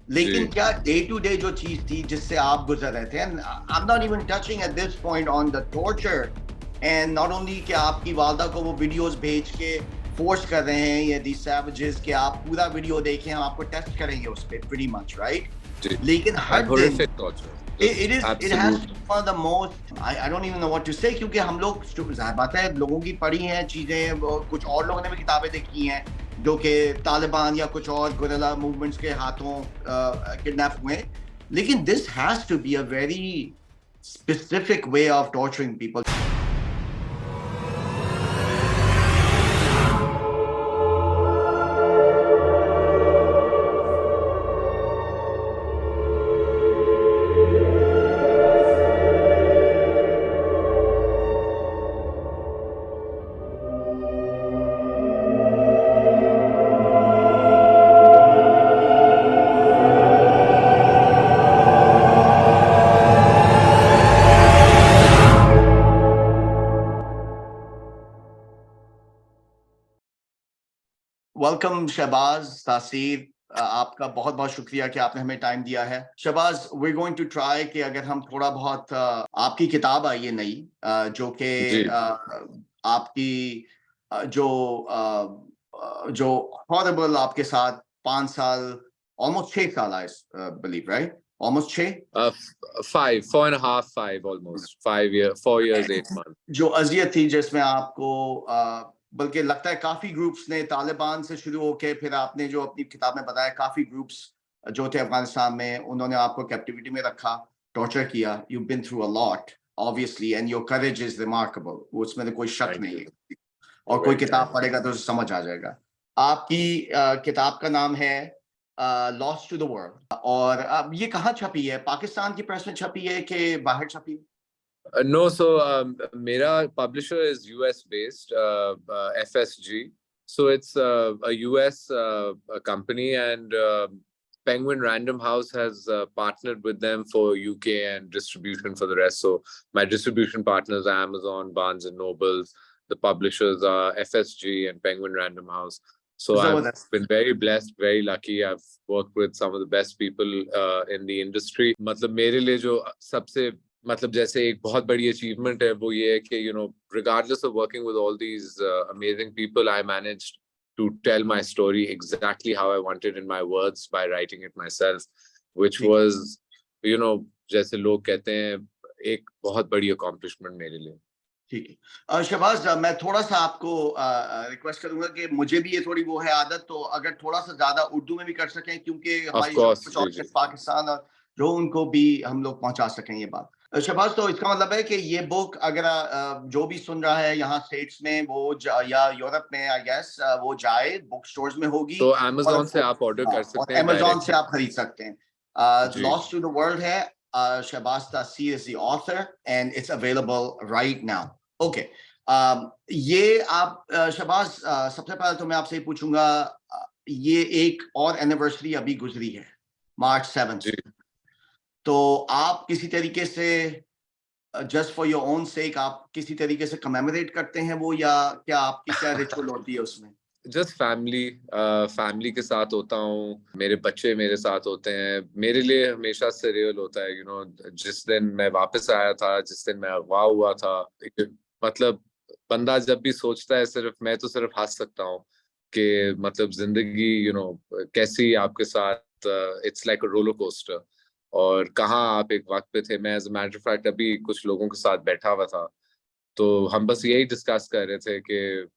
लेकिन जी। क्या day to day जो चीज थी जिससे आप गुजर रहे थे, and I am not even touching at this point on the torture, and not only कि आपकी वालदा को वो वीडियोस भेज के फोर्स कर रहे हैं ये दी सैवेजेस कि आप पूरा वीडियो देखें, हम आपको टेस्ट करेंगे उस पर प्रीटी मच राइट। जी। लेकिन हर And दिन horrific torture. it Just is it has to absolute. be one of the most I don't even know what to say, क्योंकि हम लोग जाहिर बात है लोगों की पढ़ी हैं चीजें, कुछ और लोगों ने भी किताबें देखी हैं जो कि तालिबान या कुछ और गुरिल्ला मूवमेंट्स के हाथों किडनैप हुए, लेकिन this has to be a very specific way of torturing people. Welcome Shahbaz, Taseer, आपका बहुत बहुत शुक्रिया कि आपने हमें टाइम दिया है। Shahbaz, we going to try कि अगर हम थोड़ा बहुत आपकी किताब आई है नई, जो कि जी। आपकी जो जो हॉरिबल आपके साथ 5 साल, ऑलमोस्ट 6 साल I believe, right? Almost 6 5, 4.5, 5 almost. 5 year, 4 years, 8 months. जो अजियत थी जिसमें आपको बल्कि लगता है काफी ग्रुप्स ने तालिबान से शुरू होके फिर आपने जो अपनी किताब में बताया काफी ग्रुप्स जो थे अफगानिस्तान में उन्होंने आपको कैप्टिविटी में रखा, टॉर्चर किया, you been through a lot obviously and your courage is remarkable, उसमें तो कोई शक Thank नहीं you. है। और You're कोई very किताब kind. पढ़ेगा तो उसे समझ आ जाएगा। आपकी किताब का नाम है लॉस्ट टू द वर्ल्ड, और अब ये कहाँ छपी है? पाकिस्तान की प्रेस में छपी है कि बाहर छपी है? No, so Mera publisher is US based, FSG. So it's a US a company, and Penguin Random House has partnered with them for UK and distribution for the rest. So my distribution partners are Amazon, Barnes and Nobles. The publishers are FSG and Penguin Random House. So I've जबरदस्त। been very blessed, very lucky. I've worked with some of the best people in the industry. मतलब मेरे लिए जो सबसे मतलब जैसे एक बहुत बड़ी अचीवमेंट है वो ये है कि regardless of working with all these amazing people, I managed to tell my story exactly how I wanted in my words by writing it myself, which ठीक है, was जैसे लोग कहते हैं एक बहुत बड़ी accomplishment मेरे लिए। ठीक है। शहबाज, मैं थोड़ा सा आपको रिक्वेस्ट करूंगा कि मुझे भी ये थोड़ी वो है आदत, तो अगर थोड़ा सा ज्यादा उर्दू में भी कर सकें, क्योंकि Of हमारी जो course, कुछ जी ऑडियंस जी। पाकिस्तान और जो उनको भी हम लोग पहुंचा सकें ये बात। शहबाज, तो इसका मतलब है कि ये बुक अगर जो भी सुन रहा है यहाँ स्टेट्स में वो या यूरोप में आई गेस, वो जाए बुक स्टोर्स में होगी, तो और Amazon से आप ऑर्डर हाँ, कर और सकते हैं अमेजोन से डायरेक्टली। आप खरीद सकते हैं। जी। लॉस्ट टू द वर्ल्ड है, शहबाज तासीर is the author and it's available right now. Okay, ये आप शहबाज, सबसे पहले तो मैं आपसे पूछूंगा, ये एक और एनिवर्सरी अभी गुजरी है, मार्च 7th। जी। तो आप किसी तरीके से जस्ट फॉर योर ओन सेक आप किसी तरीके से कमेमोरेट करते हैं वो, या क्या आपकी क्या रिचुअल होती है उसमें? जस्ट फैमिली के साथ होता हूँ, मेरे बच्चे मेरे साथ होते हैं। मेरे लिए हमेशा सरेल होता है जिस दिन मैं वापस आया था, जिस दिन मैं अगवा हुआ था। मतलब बंदा जब भी सोचता है, सिर्फ मैं तो सिर्फ हंस सकता हूँ कि मतलब जिंदगी कैसी आपके साथ, it's like a roller coaster. और कहाँ आप एक वक्त पे थे। मैं as a matter of fact अभी कुछ लोगों के साथ बैठा हुआ था, तो हम बस यही डिस्कस कर रहे थे कि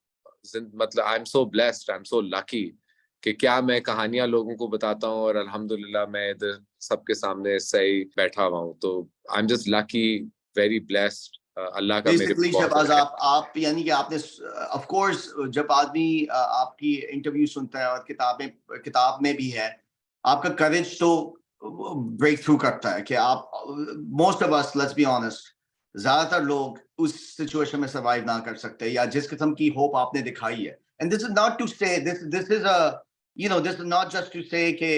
मतलब I am so blessed, I am so lucky कि क्या मैं कहानियां लोगों को बताता हूँ, और अल्हम्दुलिल्लाह मैं इधर सबके सामने सही बैठा हुआ हूँ। तो I am just lucky, very blessed. Allah का मेरे पे बेसिकली बहुत शहबाज, रहम। आप यानी कि आपने ऑफ कोर्स जब आदमी आपकी इंटरव्यू सुनता है और किताब में भी है, आपका करेज तो ब्रेक थ्रू करता है कि आप, most of us, let's be honest, ज्यादातर लोग उस सिचुएशन में सरवाइव ना कर सकते, या जिस किस्म की होप आपने दिखाई है। And this is not to say, this is a this is not just to say कि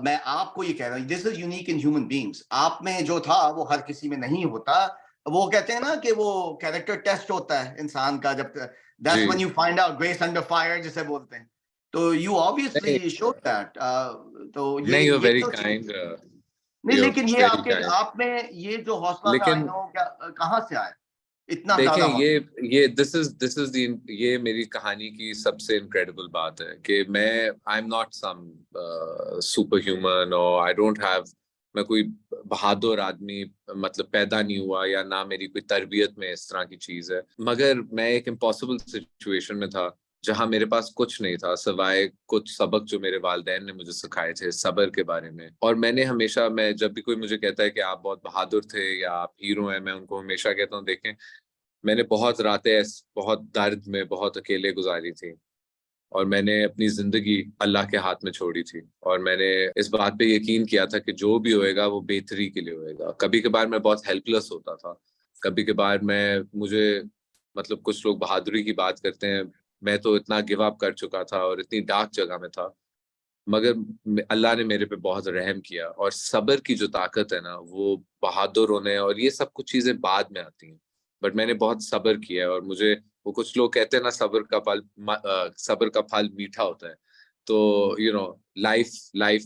मैं आपको ये कह रहा हूँ, this is unique in human beings. आप में जो था वो हर किसी में नहीं होता। वो कहते हैं ना कि वो कैरेक्टर टेस्ट होता है इंसान का, जब दैट्स व्हेन जी। You find out grace under fire जिसे बोलते हैं। तो you नहीं obviously showed that. तो नहीं, you're ये very तो kind, नहीं, you're लेकिन ये very आपके kind. आप में ये जो हौसला था, आई लेकिन नो क्या कहाँ से आया इतना देखें, ज्यादा हौसला? ये दिस इज ये मेरी कहानी की सबसे इनक्रेडिबल बात है कि मैं I am not some super human, और आई डोंट हैव, मैं कोई बहादुर आदमी मतलब पैदा नहीं हुआ, या ना मेरी कोई तरबियत में इस तरह की चीज है। मगर मैं एक इम्पॉसिबल सिचुएशन में था जहां मेरे पास कुछ नहीं था सिवाय कुछ सबक जो मेरे वालिदैन ने मुझे सिखाए थे सब्र के बारे में। और मैंने हमेशा, मैं जब भी कोई मुझे कहता है कि आप बहुत बहादुर थे या आप हीरो हैं, मैं उनको हमेशा कहता हूँ, देखें मैंने बहुत रातें बहुत दर्द में बहुत अकेले गुजारी थी, और मैंने अपनी जिंदगी अल्लाह के हाथ में छोड़ी थी, और मैंने इस बात पे यकीन किया था कि जो भी होएगा वो बेहतरी के लिए होएगा। कभी कभार मैं बहुत हेल्पलेस होता था, कभी कभार मुझे मतलब कुछ लोग बहादुरी की बात करते हैं, मैं तो इतना गिव अप कर चुका था और इतनी डार्क जगह में था। मगर अल्लाह ने मेरे पे बहुत रहम किया, और सब्र की जो ताकत है ना, वो बहादुर होने और ये सब कुछ चीजें बाद में आती हैं। बट मैंने बहुत सब्र किया है, और मुझे वो कुछ लोग कहते हैं ना, सब्र का फल मीठा होता है। तो life life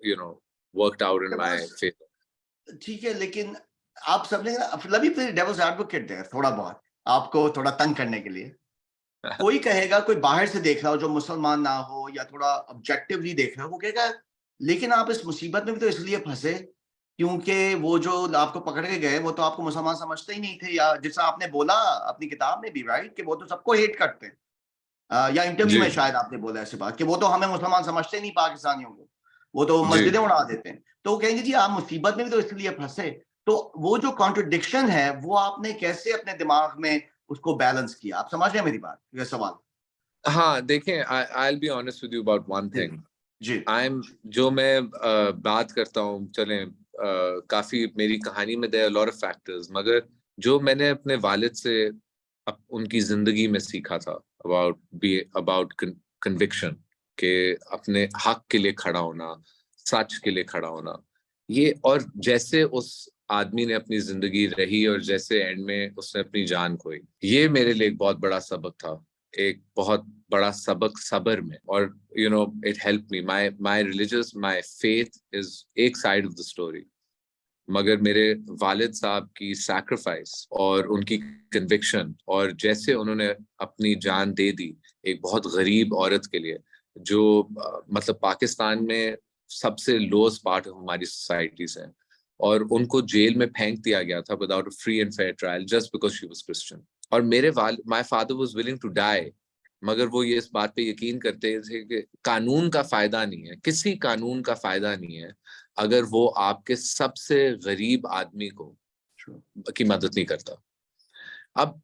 you know worked out in my बस फेवर। ठीक है, लेकिन आप सबने लवी फिर डेविल्स एडवोकेट है थोड़ा बहुत आपको थोड़ा तंग करने के लिए। कोई कहेगा, कोई बाहर से देख रहा हो जो मुसलमान ना हो या थोड़ा ऑब्जेक्टिवली देख रहा हो, वो कहेगा लेकिन आप इस मुसीबत में भी तो इसलिए फंसे क्योंकि वो जो आपको पकड़ के गए वो तो आपको मुसलमान समझते ही नहीं थे, या जैसा आपने बोला अपनी किताब में भी, राइट, कि वो तो सबको हेट करते हैं। या इंटरव्यू जी में शायद आपने बोला ऐसी बात कि वो तो हमें मुसलमान समझते नहीं पाकिस्तानियों को, वो तो जी मस्जिदें उड़ा देते हैं। तो वो कहेंगे जी आप मुसीबत में भी तो इसलिए फंसे। तो वो जो कॉन्ट्रडिक्शन है वो आपने कैसे अपने दिमाग में उसको बैलेंस किया? आप समझ रहे हैं मेरी बात, ये सवाल? हाँ, देखें, I will be honest with you about one जी थिंग। जी आई एम जो मैं बात करता हूँ, चलें, काफी मेरी कहानी में देयर लॉट ऑफ फैक्टर्स, मगर जो मैंने अपने वालिद से उनकी जिंदगी में सीखा था अबाउट कन्विक्शन, के अपने हक के लिए खड़ा होना, सच के लिए खड़ा होना, ये, और जैसे उस आदमी ने अपनी जिंदगी रही और जैसे एंड में उसने अपनी जान खोई, ये मेरे लिए एक बहुत बड़ा सबक था, एक बहुत बड़ा सबक सब्र में। और it help me, my religious, my faith is एक साइड ऑफ द स्टोरी, मगर मेरे वालिद साहब की सैक्रिफाइस और उनकी कन्विक्शन, और जैसे उन्होंने अपनी जान दे दी एक बहुत गरीब औरत के लिए, जो मतलब पाकिस्तान में सबसे लोएस्ट पार्ट ऑफ हमारी सोसाइटी से है, और उनको जेल में फेंक दिया गया था without a free and fair trial just because she was Christian. और my father was willing to die, मगर वो ये इस बात पे यकीन करते थे कि कानून का फायदा नहीं है, किसी कानून का फायदा नहीं है अगर वो आपके सबसे गरीब आदमी को की मदद नहीं करता। अब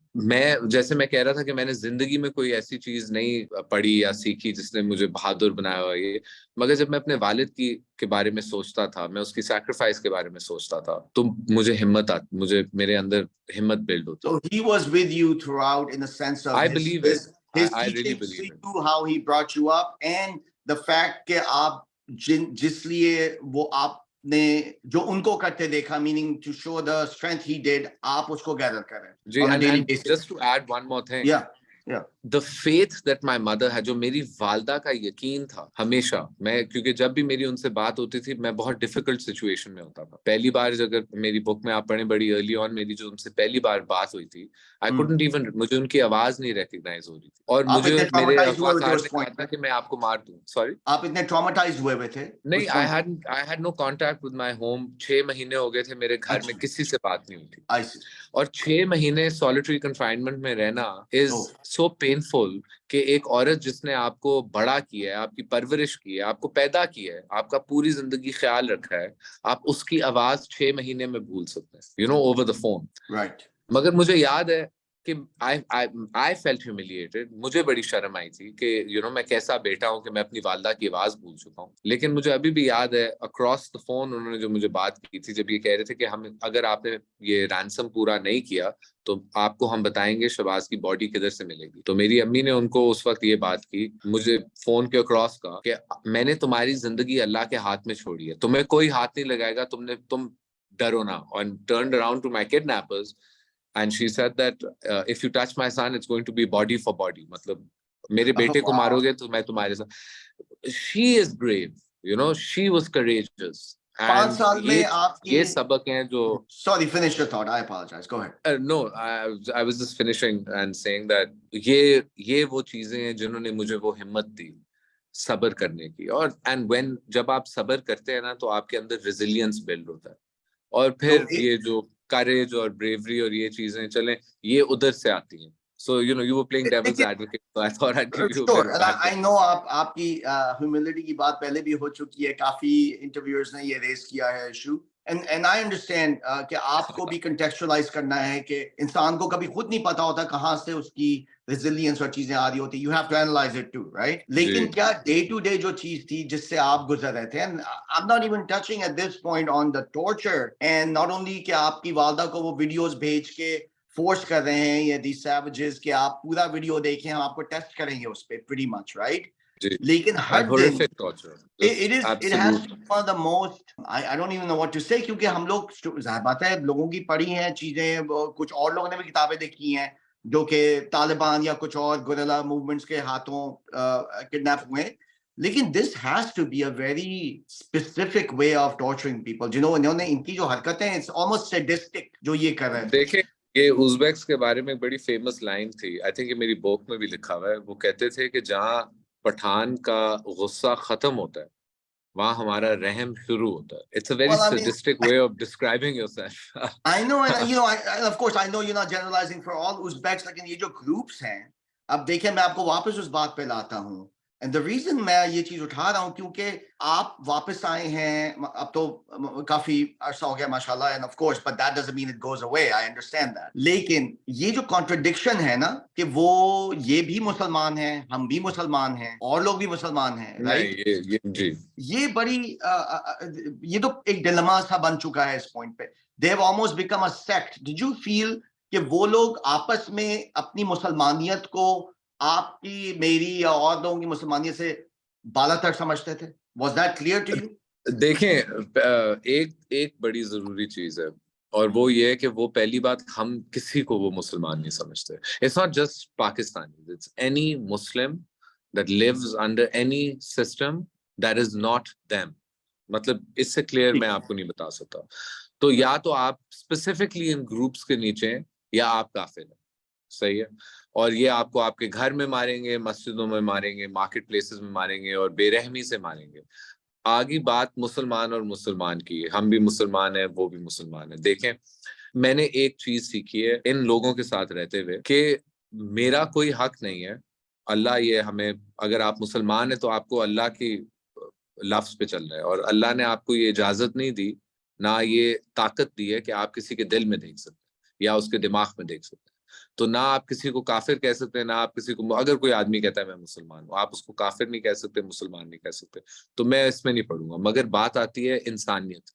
जैसे मैं कह रहा था कि मैंने जिंदगी में कोई ऐसी चीज नहीं पढ़ी या सीखी जिसने मुझे बहादुर बनाया हुआ, ये, मगर जब मैं अपने वालिद की के बारे में सोचता था, मैं उसकी सैक्रिफाइस के बारे में सोचता था, तो मुझे मेरे अंदर हिम्मत बिल्ड होती। So he was with you throughout in the sense of I his believe it, his his I really teachings to believe it. you, how he brought you up, and the fact कि आप जिस लिए वो आपने जो उनको करते देखा, meaning to show the strength he did, आप उसको gather कर रहे हैं जी, on a daily and basis. Just to add one more thing, Yeah, yeah. The faith that my mother है, जो मेरी वालदा का यकीन था हमेशा, मैं, क्योंकि जब भी मेरी उनसे बात होती थी मैं बहुत डिफिकल्ट सिचुएशन में होता था। पहली बार, अगर मेरी बुक में आप पढ़ें, बड़ी अर्ली ऑन मेरी जो उनसे पहली बार बात हुई थी, आई कुडंट इवन, मुझे उनकी आवाज नहीं रिकग्नाइज हो रही थी, और आप मुझे इतने मेरे traumatized हुए थे अगवाकार उस ने कहा point था पे? कि मैं आपको मार दूं। सॉरी, आप इतने traumatized हुए थे नहीं, उस point पे? I had no contact with my home. 6 महीने हो गए थे मेरे घर में अच्छा, किसी से बात नहीं हुई थी, I see. और 6 महीने सॉलिटरी कंफाइनमेंट में रहना इज Oh, सो पेनफुल, कि एक औरत जिसने आपको बड़ा किया है, आपकी परवरिश की है, आपको पैदा किया है, आपका पूरी जिंदगी ख्याल रखा है, आप उसकी आवाज 6 महीने में भूल सकते हैं, ओवर द फोन। right. मगर मुझे याद है कि आई फेल्ट ह्यूमिलिएटेड, मुझे बड़ी शर्म आई थी कि मैं कैसा बेटा हूं कि मैं अपनी वालदा की आवाज भूल चुका हूं। लेकिन मुझे अभी भी याद है, अक्रॉस द फोन उन्होंने जो मुझे बात की थी, जब ये कह रहे थे कि हम, अगर आपने ये रैंसम पूरा नहीं किया तो आपको हम बताएंगे शबाज की बॉडी किधर से मिलेगी। तो मेरी अम्मी ने उनको उस वक्त ये बात की मुझे फोन के अक्रॉस का, कि मैंने तुम्हारी जिंदगी अल्लाह के हाथ में छोड़ी है, तुम्हें कोई हाथ नहीं लगाएगा, तुम डरो ना। और turned around two my kidnappers, and she said that if you touch my son it's going to be body for body, मतलब मेरे बेटे को Wow. मारोगे तो मैं तुम्हारे साथ। She is brave, you know, she was courageous. 5 and साल में आपके, ये सबक हैं जो sorry, finish your thought, I apologize, go ahead. No, I was just finishing and saying that ये वो चीजें हैं जिन्होंने मुझे वो हिम्मत दी सब्र करने की। और एंड व्हेन जब आप सब्र करते हैं ना तो आपके अंदर रेजिलियंस बिल्ड होता है। और तो फिर ये जो करेज और ब्रेवरी और ये चीजें चलें, ये उधर से आती हैं। So you know, you were playing devil's लेकिन advocate, so I thought I'd give you a sure, bit of and I background. No आपकी ह्यूमिलिटी की बात पहले भी हो चुकी है, काफी इंटरव्यूअर्स ने ये रेस किया है इशू, एंड आई अंडरस्टैंड कि आपको भी कंटेक्चुअलाइज करना है कि इंसान को कभी खुद नहीं पता होता कहाँ से उसकी रेजिलियंस और चीजें आ रही होती, you have to analyse it too, right? जी लेकिन क्या डे टू डे जो चीज थी जिससे आप गुजर रहे थे, and I am not even touching at this point on the torture, and not only कि आपकी वालदा को वो वीडियोस भेज के फोर्स कर रहे हैं ये दी सैवेजेस कि आप पूरा वीडियो देखें, हम आपको टेस्ट करेंगे उस पे, प्रीटी मच, राइट? जी, लेकिन हर दिन horrific torture, just it has to absolute. be one of the most, I don't even know what to say, क्योंकि हम लोग जाहिर बात है लोगों की पढ़ी हैं चीजें, कुछ और लोगों ने भी किताबें देखी हैं जो कि तालिबान या कुछ और गुरिल्ला मूवमेंट्स के हाथों किडनैप हुए, लेकिन this has to be a very specific way of torturing people, इन्होंने इनकी जो हरकतें, इट्स ऑलमोस्ट सैडिस्टिक जो ये कर रहे थे। देखें, ये उज़्बेक्स के बारे में एक बड़ी फेमस लाइन थी, आई थिंक ये मेरी बुक में भी लिखा हुआ है। वो कहते थे कि जहाँ पठान का गुस्सा खत्म होता है वहां हमारा रहम शुरू होता है। It's a very Well, I mean, sadistic way of describing yourself. I know, and of course, I know you're not generalizing for all Uzbeks, लेकिन ये जो groups हैं, अब देखिए मैं आपको वापस उस बात पे लाता हूँ, and the reason मैं ये चीज उठा रहा हूँ क्योंकि आप वापस आए हैं, अब तो काफी अरसा हो गया माशाल्लाह, and of course, but that doesn't mean it goes away, I understand that. लेकिन ये जो contradiction है ना कि वो ये भी मुसलमान हैं, हम भी मुसलमान हैं, और लोग भी मुसलमान हैं, नहीं, right? ये जी ये बड़ी ये तो एक डिलेमा सा बन चुका है इस पॉइंट पे, they have almost become a sect. Did you feel कि वो लोग आपस में अपनी मुसलमानियत को आपकी, मेरी या और लोगों की मुसलमानियत से बालातर समझते थे? Was that clear to you? देखें, एक एक बड़ी जरूरी चीज है, और वो ये है कि वो पहली बात, हम किसी को वो मुसलमान नहीं समझते। It's not just Pakistani, it's any Muslim that lives under any system that is not them. मतलब इससे क्लियर मैं आपको नहीं बता सकता। तो या तो आप स्पेसिफिकली इन ग्रुप्स के नीचे हैं, या आप काफिर हैं। सही है। और ये आपको आपके घर में मारेंगे, मस्जिदों में मारेंगे, मार्केट प्लेसेस में मारेंगे, और बेरहमी से मारेंगे। आगे बात मुसलमान और मुसलमान की है, हम भी मुसलमान हैं, वो भी मुसलमान है। देखें, मैंने एक चीज सीखी है इन लोगों के साथ रहते हुए कि मेरा कोई हक नहीं है। अल्लाह ये हमें, अगर आप मुसलमान हैं तो आपको अल्लाह की लफ्ज पे चल रहा है, और अल्लाह ने आपको ये इजाजत नहीं दी, ना ये ताकत दी है कि आप किसी के दिल में देख सकते हैं या उसके दिमाग में देख सकते हैं। तो ना आप किसी को काफिर कह सकते हैं, ना आप किसी को, अगर कोई आदमी कहता है मैं मुसलमान हूँ, आप उसको काफिर नहीं कह सकते, मुसलमान नहीं कह सकते। तो मैं इसमें नहीं पढ़ूंगा। मगर बात आती है इंसानियत,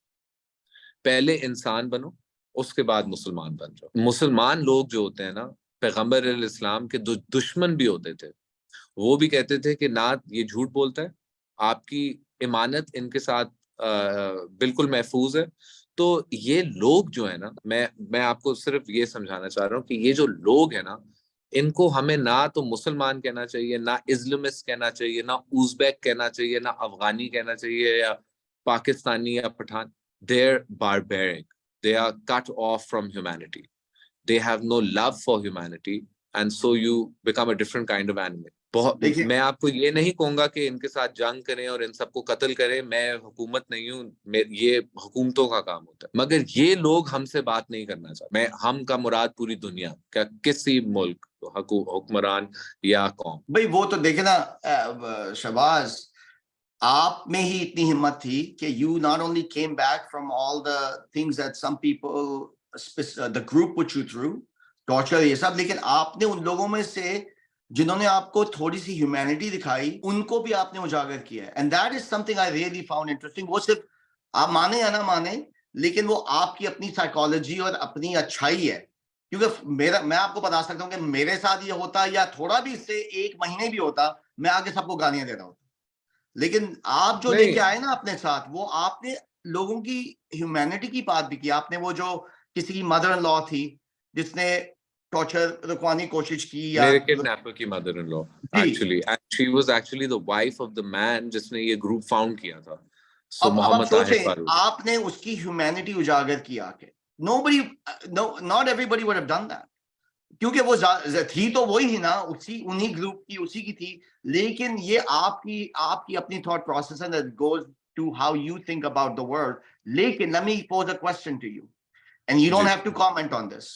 पहले इंसान बनो, उसके बाद मुसलमान बन जाओ। मुसलमान लोग जो होते हैं ना, पैगंबर इस्लाम के दुश्मन भी होते थे। वो भी कहते थे कि ना ये झूठ बोलता है, आपकी इमानत इनके साथ बिल्कुल महफूज है। तो ये लोग जो है ना, मैं आपको सिर्फ ये समझाना चाह रहा हूँ कि ये जो लोग हैं ना, इनको हमें ना तो मुसलमान कहना चाहिए, ना इस्लामिस्ट कहना चाहिए, ना उज़्बेक कहना चाहिए, ना अफगानी कहना चाहिए, या पाकिस्तानी या Pathan. They're barbaric. They are cut off from humanity. They have no love for humanity, and so you become a different kind of animal. देखिए, मैं आपको ये नहीं कहूंगा कि इनके साथ जंग करें और इन सबको कत्ल करें, मैं हुकूमत नहीं हूँ, ये हुकूमतों का काम होता है। मगर ये लोग हमसे बात नहीं करना चाहते। मैं हम का मुराद पूरी दुनिया, क्या किसी मुल्क हुक्मरान या कौम। भाई वो तो देखे ना, शबाज, आप में ही इतनी हिम्मत थी कि you not only came back from all the things that some people the group put you through, torture ये सब, लेकिन आपने उन लोगों में से जिन्होंने आपको थोड़ी सी ह्यूमैनिटी दिखाई, उनको भी आपने उजागर किया, and that is something I really found interesting. वो सिर्फ आप माने या ना माने, लेकिन वो आपकी अपनी साइकोलॉजी और अपनी अच्छाई है, क्योंकि मेरा, मैं आपको बता सकता हूँ कि मेरे साथ ये होता या थोड़ा भी इससे 1 महीने भी होता, मैं आगे सबको गालियां दे रहा हूँ। लेकिन आप जो नहीं, लेके आए ना अपने साथ, वो आपने लोगों की ह्यूमैनिटी की बात भी की। आपने वो जो किसी की मदर इन लॉ थी जिसने टॉर्चर रुकवाने की कोशिश की या मेरे किडनैपर की mother in law actually, and she was actually the wife of the man जिसने ये ग्रुप फाउंड किया था, सो अब आप मोहम्मद ताहिर सोचें, फारूक। आपने उसकी ह्यूमैनिटी उजागर किया के nobody, no, not everybody would have done that, क्योंकि वो थी तो वही ही ना, उसी उन्हीं ग्रुप की, उसी की थी। लेकिन ये आपकी आपकी अपनी थॉट प्रोसेस है that goes to how you think about the world. लेकिन let me pose a question to you and you don't जी have to comment on this.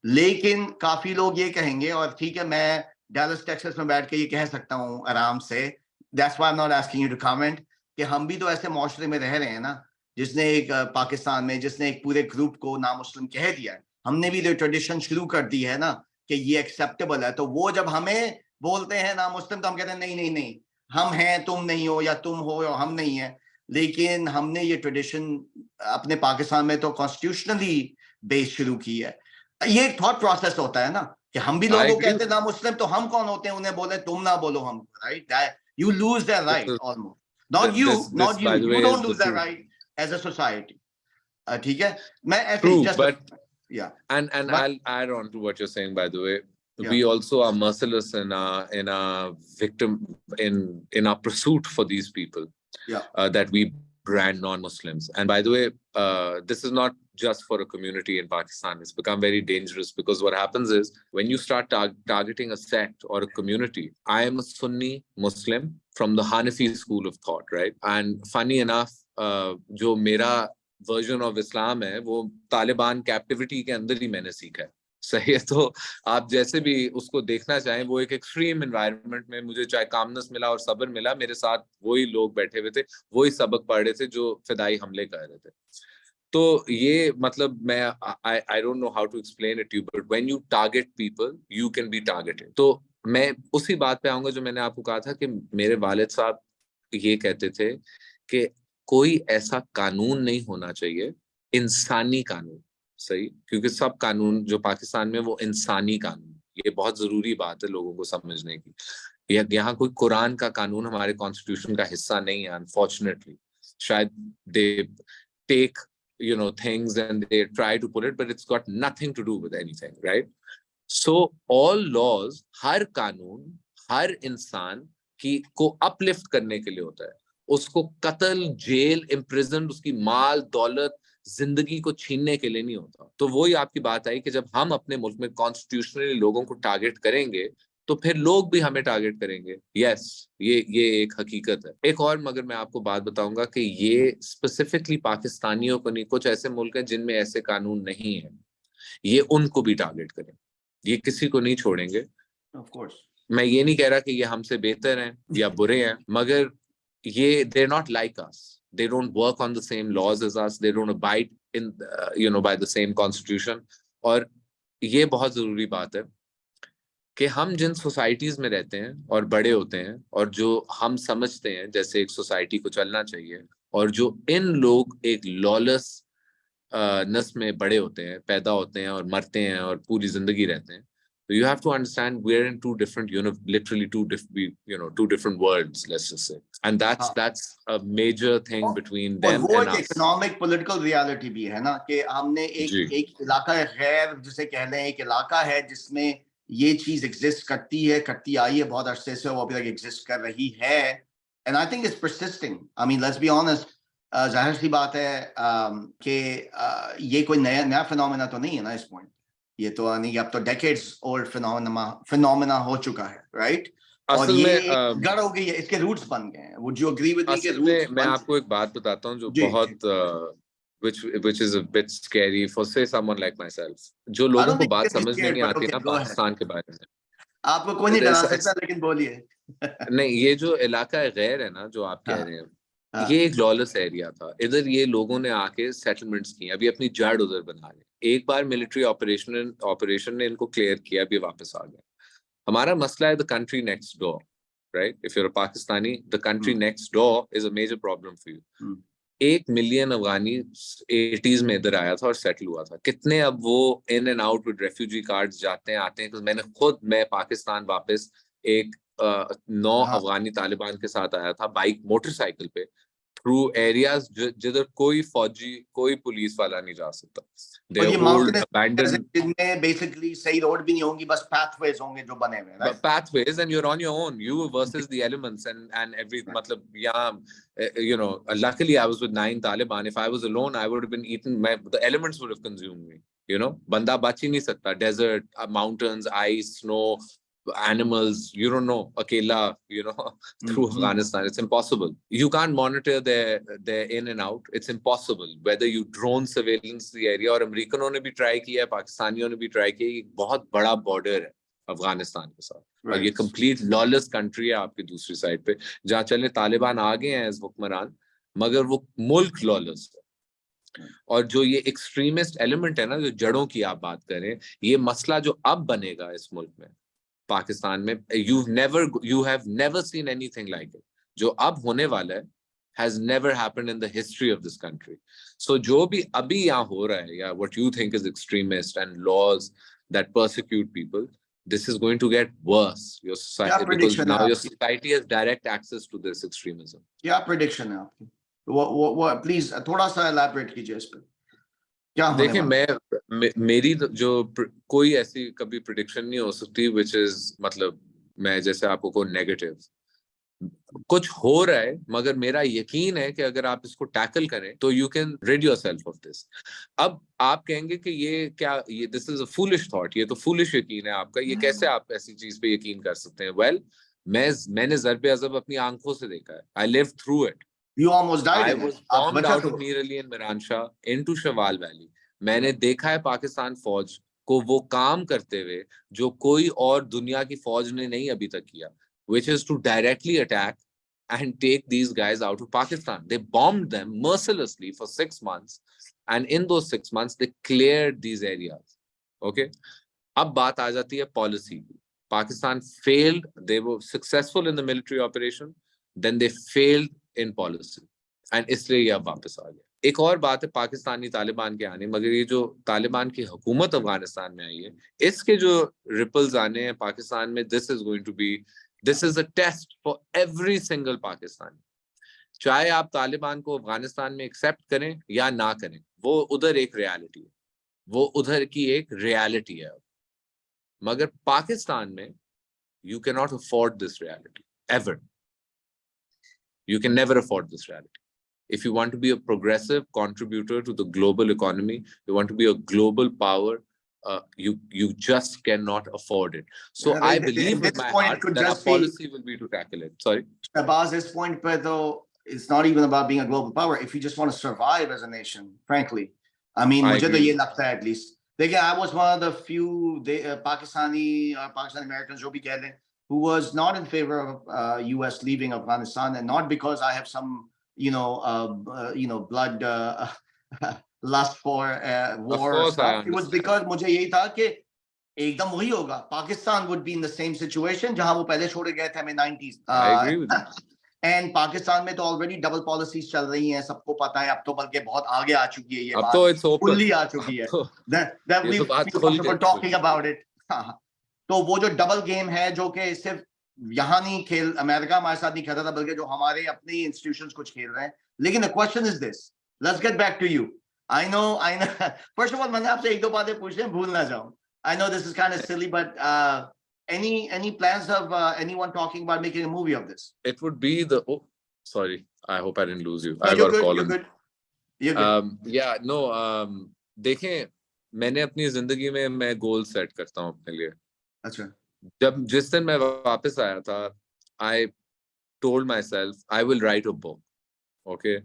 लेकिन काफी लोग ये कहेंगे, और ठीक है, मैं डैलस टेक्सास में बैठ के ये कह सकता हूँ आराम से, that's why I'm not asking you to comment, कि हम भी तो ऐसे माशरे में रह रहे हैं ना, जिसने एक पाकिस्तान में जिसने एक पूरे ग्रुप को नामुस्लिम कह दिया है। हमने भी तो ट्रेडिशन शुरू कर दी है ना कि ये एक्सेप्टेबल है, तो वो जब हमें बोलते हैं नामुस्लिम तो हम कहते हैं नहीं नहीं नहीं, हम हैं, तुम नहीं हो, या तुम हो या हम नहीं है। लेकिन हमने ये ट्रेडिशन अपने पाकिस्तान में तो कॉन्स्टिट्यूशनली बेस शुरू की है। ये एक थॉट प्रोसेस होता है ना, कि हम भी आई लोगों को एग्री। कहते हैं ना मुस्लिम, तो हम कौन होते हैं उन्हें बोले तुम ना बोलो हमको, right? You lose that this right is almost, not you, this not you, by the you way is don't the lose that truth. Right as a society. ठीक है, मैं ऐसे ही True, जस्ट but या and but I'll add on to what you're saying. By the way, या we also are merciless in our victim in our pursuit for these people या that we brand non-Muslims. And by the way, this is not just for a community in Pakistan. It's become very dangerous because what happens is when you start targeting a sect or a community. I am a Sunni Muslim from the Hanafi school of thought, right? And funny enough, जो मेरा version of Islam है वो Taliban captivity के अंदर ही मैंने सीखा है। सही है, तो आप जैसे भी उसको देखना चाहें, वो एक एक्सट्रीम एनवायरनमेंट में मुझे चाहे कामनेस मिला और सब्र मिला, मेरे साथ वही लोग बैठे हुए थे, वही सबक पढ़ रहे थे जो फिदाई हमले कर रहे थे। तो ये मतलब मैं I don't know how to explain it you, but when you target people you can be targeted. तो मैं उसी बात पे आऊंगा जो मैंने आपको कहा था कि मेरे वालिद साहब ये कहते थे कि कोई ऐसा कानून नहीं होना चाहिए, इंसानी कानून। सही, क्योंकि सब कानून जो पाकिस्तान में वो इंसानी कानून, ये बहुत जरूरी बात है लोगों को समझने की। यहाँ कोई कुरान का कानून हमारे कॉन्स्टिट्यूशन का हिस्सा नहीं है, अनफॉर्चुनेटली। शायद they take things and they try to pull it, but it's got nothing to do with anything, right? So all laws, हर कानून हर इंसान की को अपलिफ्ट करने के लिए होता है, उसको कत्ल, जेल, इम्प्रिजन, उसकी माल दौलत, जिंदगी को छीनने के लिए नहीं होता। तो वही आपकी बात आई कि जब हम अपने मुल्क में कॉन्स्टिट्यूशनली लोगों को टारगेट करेंगे तो फिर लोग भी हमें टारगेट करेंगे। यस, ये एक हकीकत है। एक और मगर मैं आपको बात बताऊंगा कि ये स्पेसिफिकली पाकिस्तानियों को नहीं, कुछ ऐसे मुल्क हैं जिनमें ऐसे कानून नहीं है, ये उनको भी टारगेट करें, ये किसी को नहीं छोड़ेंगे। ऑफ कोर्स, मैं ये नहीं कह रहा कि ये हमसे बेहतर हैं या बुरे हैं, मगर ये they're not like us, they don't work on the same laws as us, they don't abide in by the same constitution। और ये बहुत जरूरी बात है कि हम जिन सोसाइटीज में रहते हैं और बड़े होते हैं और जो हम समझते हैं जैसे एक सोसाइटी को चलना चाहिए, और जो इन लोग एक लॉलेस नस में बड़े होते हैं, पैदा होते हैं और मरते हैं और पूरी जिंदगी रहते हैं, तो you have to understand we're in two different, literally two different worlds, let's just say, and that's a major thing between और them वो and एक us। इकोनॉमिक पॉलिटिकल रियलिटी भी है ना, कि हमने जी एक इलाका गैर, जिसे कह लें एक इलाका है जिसमें ये चीज एग्जिस्ट करती है, करती आई है बहुत अरसे से, वो अभी तक एग्जिस्ट कर रही है, and I think it's persisting. I mean let's be honest, जाहिर सी बात है कि ये कोई नया फिनोमेना तो नहीं है ना इस पॉइंट। ये तो नहीं, अब तो डेकेड्स ओल्ड फिनोमेना हो चुका है, राइट? और असल ये में गड़ हो गई है, इसके रूट्स बन गए हैं। Would you agree with me के असल रूट्स में मैं बन? आपको एक बात बताता हूँ जो जी जी, बहुत which is a bit scary for say someone like myself, जो आई लोगों डोंट को थिंक यू बात कैन बी समझ में स्केयर्ड, नहीं बट आती ओके ना गो अहेड। पाकिस्तान के बारे में। आपको कोई नहीं डरा There's- सकता, लेकिन बोलिए। नहीं, ये जो इलाका गैर है ना जो आप कह हाँ रहे हैं, हाँ ये एक लॉलेस एरिया था। इधर ये लोगों ने आके सेटलमेंट्स किए, अभी अपनी जड़ उधर बना रहे। एक बार मिलिट्री ऑपरेशन ने इनको क्लियर किया, अभी वापस आ गए। हमारा मसला है the country next door, right? If you're a Pakistani, the country next door is a major problem for you. 1 million Afghani 80s में इधर आया था और सेटल हुआ था। कितने अब वो in and out with refugee cards जाते हैं आते हैं। मैं पाकिस्तान वापस एक 9 हाँ अफगानी तालिबान के साथ आया था बाइक मोटरसाइकिल पे। through areas जिधर कोई फौजी कोई पुलिस वाला नहीं जा सकता. और They're ये old माउंटेन abandoned जिनमें बेसिकली सही रोड भी नहीं होंगी, बस pathways होंगे जो बने हुए, right? pathways, and you're on your own, you versus the elements and every matlab yeah, you know, luckily I was with 9 Taliban. If I was alone, I would have been eaten. The elements would have consumed me, you know. Banda bach hi nahi sakta. Desert, mountains, ice, snow, animals, you don't know, akela, you know, through Afghanistan. It's impossible. You can't monitor their in and out. It's impossible. Whether you drone surveillance the area, or Americans ने भी try किया, Pakistaनियों ने भी try किया, एक बहुत बड़ा border है अफगानिस्तान के साथ. और ये complete lawless country है आपकी दूसरी साइड पे, जहाँ चले तालिबान आ गए हैं as हुक्मरान, मगर वो मुल्क lawless है. और जो ये extremist element है ना, जो जड़ों की आप बात करें, ये मसला जो अब बनेगा इस मुल्क में, पाकिस्तान में, you have never seen anything like it. जो अब होने वाला है has never happened in the history of this country. So जो भी अभी यहाँ हो रहा है, या what you think is extremist and laws that persecute people, this is going to get worse. Your society, because now your society has direct access to this extremism. क्या prediction है आपकी? What please थोड़ा सा elaborate कीजिए इस पे. देखिए, मेरी जो कोई ऐसी कभी प्रिडिक्शन नहीं हो सकती which is, मतलब मैं जैसे आपको को नेगेटिव, कुछ हो रहा है, मगर मेरा यकीन है कि अगर आप इसको टैकल करें तो you can rid yourself of this. अब आप कहेंगे कि ये क्या, ये this is a foolish thought, ये तो फूलिश यकीन है आपका, ये कैसे आप ऐसी चीज पे यकीन कर सकते हैं? वेल, मैंने ज़रबे अज़ब अपनी आंखों से देखा है. I live through it. You almost died. I was bombed out of Mir Ali and Miran Shah into Shawal Valley. मैंने देखा है पाकिस्तान फौज को वो काम करते हुए जो कोई और दुनिया की फौज ने नहीं अभी तक किया, which is to directly attack and take these guys out of Pakistan. They bombed them mercilessly for 6 months, and in those 6 months they cleared these areas. Okay? अब बात आ जाती है पॉलिसी की. Pakistan failed. They were successful in the military operation, then they failed in policy, and इसलिए ये अब वापस आ गया. एक और बात है पाकिस्तानी तालिबान के आने, मगर ये जो तालिबान की हुकूमत अफगानिस्तान में आई है, इसके जो रिपल्स आने हैं पाकिस्तान में, this is a test for every single Pakistani. चाहे आप तालिबान को अफगानिस्तान में एक्सेप्ट करें या ना करें, वो उधर एक रियलिटी है, वो उधर की एक रियलिटी है. मगर पाकिस्तान में you cannot afford this reality ever. You can never afford this reality. If you want to be a progressive contributor to the global economy, you want to be a global power, you just cannot afford it. So I believe with my heart that our policy will be to tackle it. Sorry? Shabaz, this point, though, it's not even about being a global power. If you just want to survive as a nation, frankly, I mean, मुझे तो ये लगता है at least. देखिए, I was one of the few Pakistani Americans जो भी कह लें, who was not in favor of U.S. leaving Afghanistan, and not because I have some blood lust for war or stuff. It was because मुझे यही था कि एकदम वही होगा. Pakistan would be in the same situation जहां वो पहले छोड़े गए थे हमें 90s. I agree with you. And Pakistan में तो already double policies चल रही हैं, सबको पता है. अब तो बल्कि बहुत आगे आ चुकी है ये बात. अब तो it's open. Fully आ चुकी है. That we were talking about it. तो वो जो डबल गेम है, जो कि सिर्फ यहाँ नहीं खेल, अमेरिका हमारे साथ नहीं खेल रहा था, बल्कि जो हमारे अपने इंस्टीट्यूशंस कुछ खेल रहे हैं. लेकिन the question is this. Let's get back to you. I know. First of all, मैंने आपसे एक दो बातें पूछ लें, भूल ना जाऊं. I know this is kind of silly, but any plans of anyone talking about making a movie of this? It would be the. Oh, sorry. I hope I didn't lose you. No, I got a call. You're good. Yeah. No. देखें, मैंने अपनी जिंदगी में मैं goal set करता हूँ अपने लिए. अच्छा. जिस दिन मैं वापस आया था, I told myself I will write a book. Okay.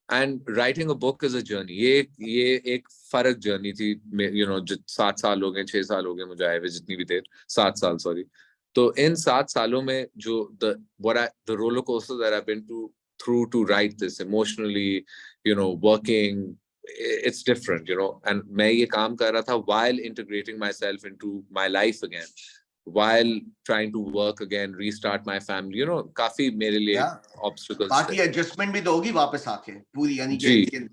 And writing a book is a journey. ये एक फर्क जर्नी थी. You know, 7 साल हो गए, 6 साल हो गए मुझे आए हुए, जितनी भी देर, 7 साल, sorry. तो इन 7 सालों में जो the roller coaster that I've been through to write this emotionally, you know, working, it's different, you know. And मैं ये काम कर रहा था while integrating myself into my life again, while trying to work again, restart my family, you know, काफी मेरे लिए obstacles. बाकी adjustment भी तो होगी वापस आके पूरी, यानी कि.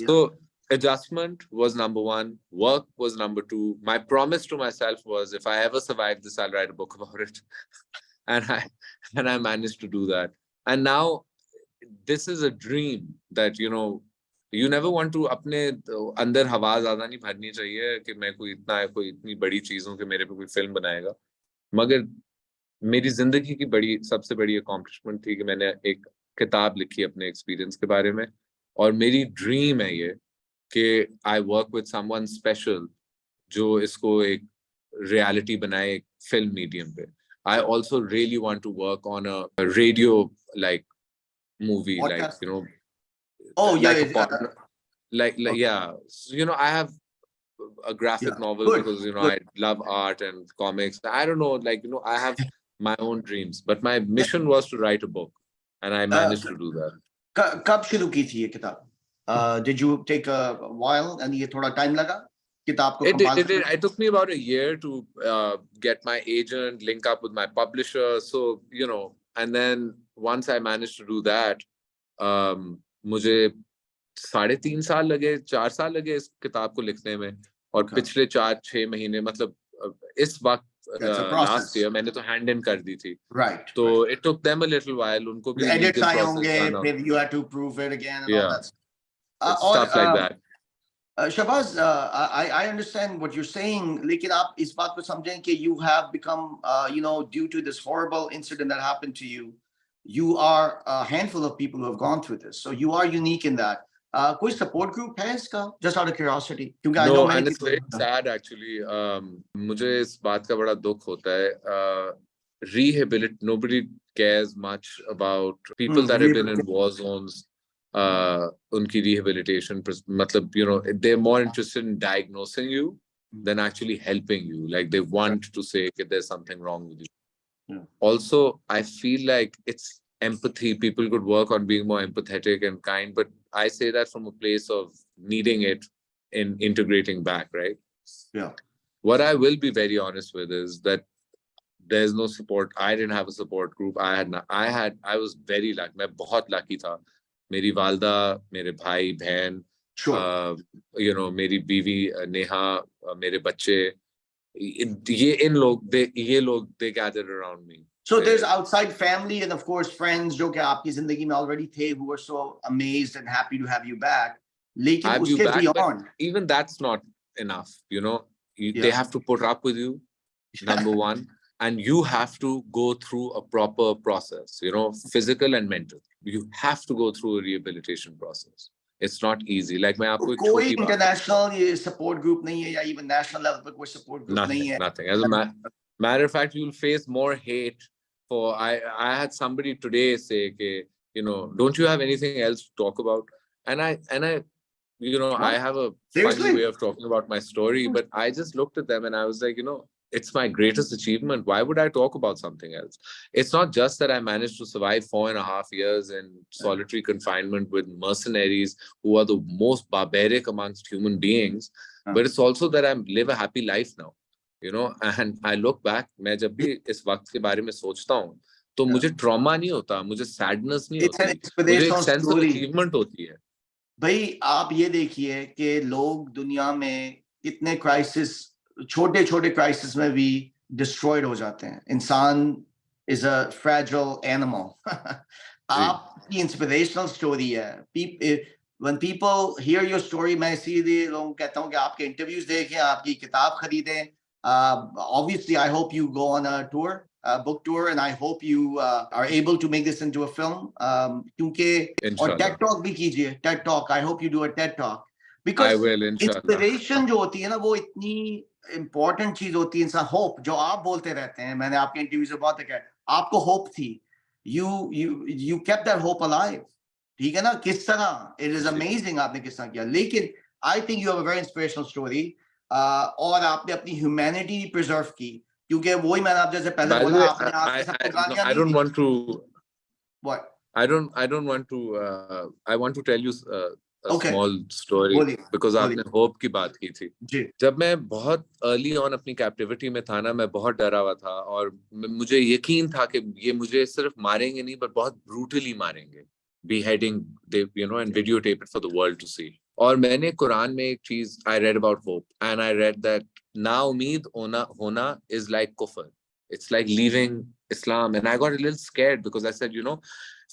So adjustment was number 1, work was number 2. My promise to myself was, if I ever survive this, I'll write a book about it. And I managed to do that. And now this is a dream that you never want to अपने अंदर हवा ज़्यादा नहीं भरनी चाहिए कि मैं कोई इतनी बड़ी चीज़ हूँ कि मेरे पे कोई फिल्म बनाएगा। मगर मेरी जिंदगी की सबसे बड़ी अकॉम्प्लिशमेंट थी कि मैंने एक किताब लिखी अपने एक्सपीरियंस के बारे में, और मेरी ड्रीम है ये कि I work with someone special जो इसको एक रियलिटी बनाए एक फिल्म मीडियम पे। I also really want to work on a radio like movie, like Podcast. Oh yeah, like a yeah. like Okay. yeah. So, I have a graphic Yeah. novel Good. because Good. I love art and comics. I don't know, like I have my own dreams, but my mission was to write a book, and I managed to do that. कब शुरू की थी ये किताब? Did you take a while and ये थोड़ा time लगा किताब को compile करने? It took me about a year to get my agent, link up with my publisher. So, and then once I managed to do that, मुझे 3.5 साल लगे, 4 साल लगे इस किताब को लिखने में, और पिछले 4-6 महीने मतलब इस वक्त last year मैंने तो hand in कर दी थी. Right. So it took them a little while. उनको भी edits legal आए process होंगे, जाना. फिर you had to prove it again and Yeah. all that. Stuff like that. Shabaz, I understand what you're saying, लेकिन आप इस बात को समझें कि you have become, due to this horrible incident that happened to you, you are a handful of people who have gone through this. So you are unique in that. कोई support group है इसका? Just out of curiosity. क्योंकि I know No, many and it's people. very sad actually. मुझे इस बात का बड़ा दुख होता है. Nobody cares much about people that have been in war zones. उनकी rehabilitation, मतलब they're more interested in diagnosing you than actually helping you. Like they want to say that there's something wrong with you. Yeah. Also, I feel like it's empathy. People could work on being more empathetic and kind, but I say that from a place of needing it in integrating back, right? Yeah. What I will be very honest with is that there's no support. I didn't have a support group. I was very lucky. मैं बहुत lucky था. मेरी वालदा, मेरे भाई बहन, Sure. मेरी बीवी नेहा, मेरे बच्चे, ये लोग they gathered around me. So there's outside family and of course friends जो कि आपकी जिंदगी में already थे, who were so amazed and happy to have you back. लेकिन Have you उसके back, beyond, but even that's not enough. They Yeah. have to put up with you, number one, and you have to go through a proper process, physical and mental. You have to go through a rehabilitation process. It's not easy. Like मैं आपको एक कोई छोटी बात. international ये support group नहीं है, या even national level पे कोई support group नहीं है. Nothing. As a matter of fact, you'll face more hate for. I had somebody today say, okay, don't you have anything else to talk about? And I I have a Seriously? funny way of talking about my story, but I just looked at them and I was like, it's my greatest achievement. Why would I talk about something else? It's not just that I managed to survive 4.5 years in solitary confinement with mercenaries who are the most barbaric amongst human beings, but it's also that I live a happy life now. And I look back, मैं जब भी इस वक्त के बारे में सोचता हूँ, तो मुझे ट्रॉमा नहीं होता, मुझे सैडनेस नहीं It's an होती, मुझे एक inspirational sense of story. Achievement होती है. भाई आप ये देखिए कि लोग दुनिया में इतने क्राइसिस, छोटे छोटे क्राइसिस में भी डिस्ट्रॉयड हो जाते हैं. इंसान is a fragile animal. आपकी इंस्पिरेशनल स्टोरी है. When people hear your story, मैं इसीलिए लोगों को कहता हूँ कि आपके इंटरव्यूज देखें, आपकी किताब खरीदें. Obviously, I hope you go on a tour, book tour, and I hope you are able to make this into a film. क्योंकि और TED Talk भी कीजिए. TED Talk. I hope you do a TED Talk. Because I will, inshallah. inspiration जो होती है ना, वो इतनी important चीज होती है. इंसान hope जो आप बोलते रहते हैं, मैंने आपके इंटरव्यू से बहुत देखा है, आपको hope थी. You kept that hope alive. ठीक है ना? किस तरह? It is amazing आपने किस तरह किया. लेकिन I think you have a very inspirational story. और आपने अपनी ह्यूमैनिटी प्रिजर्व की, क्योंकि वही मैंने आप जैसे पहले बोला, आपने आपके साथ गालियां I नहीं don't the. want to. What? I don't want to. I want to tell you a small story because आपने hope की बात की थी. जब मैं बहुत early on अपनी captivity में था ना, मैं बहुत डरा हुआ था और मुझे यकीन था कि ये मुझे सिर्फ मारेंगे नहीं, but बहुत brutally मारेंगे. Beheading, and videotape it for the world to see. और मैंने कुरान में एक चीज I read about hope, and I read that नाउमीद होना is like kufr. It's like leaving Islam, and I got a little scared because I said,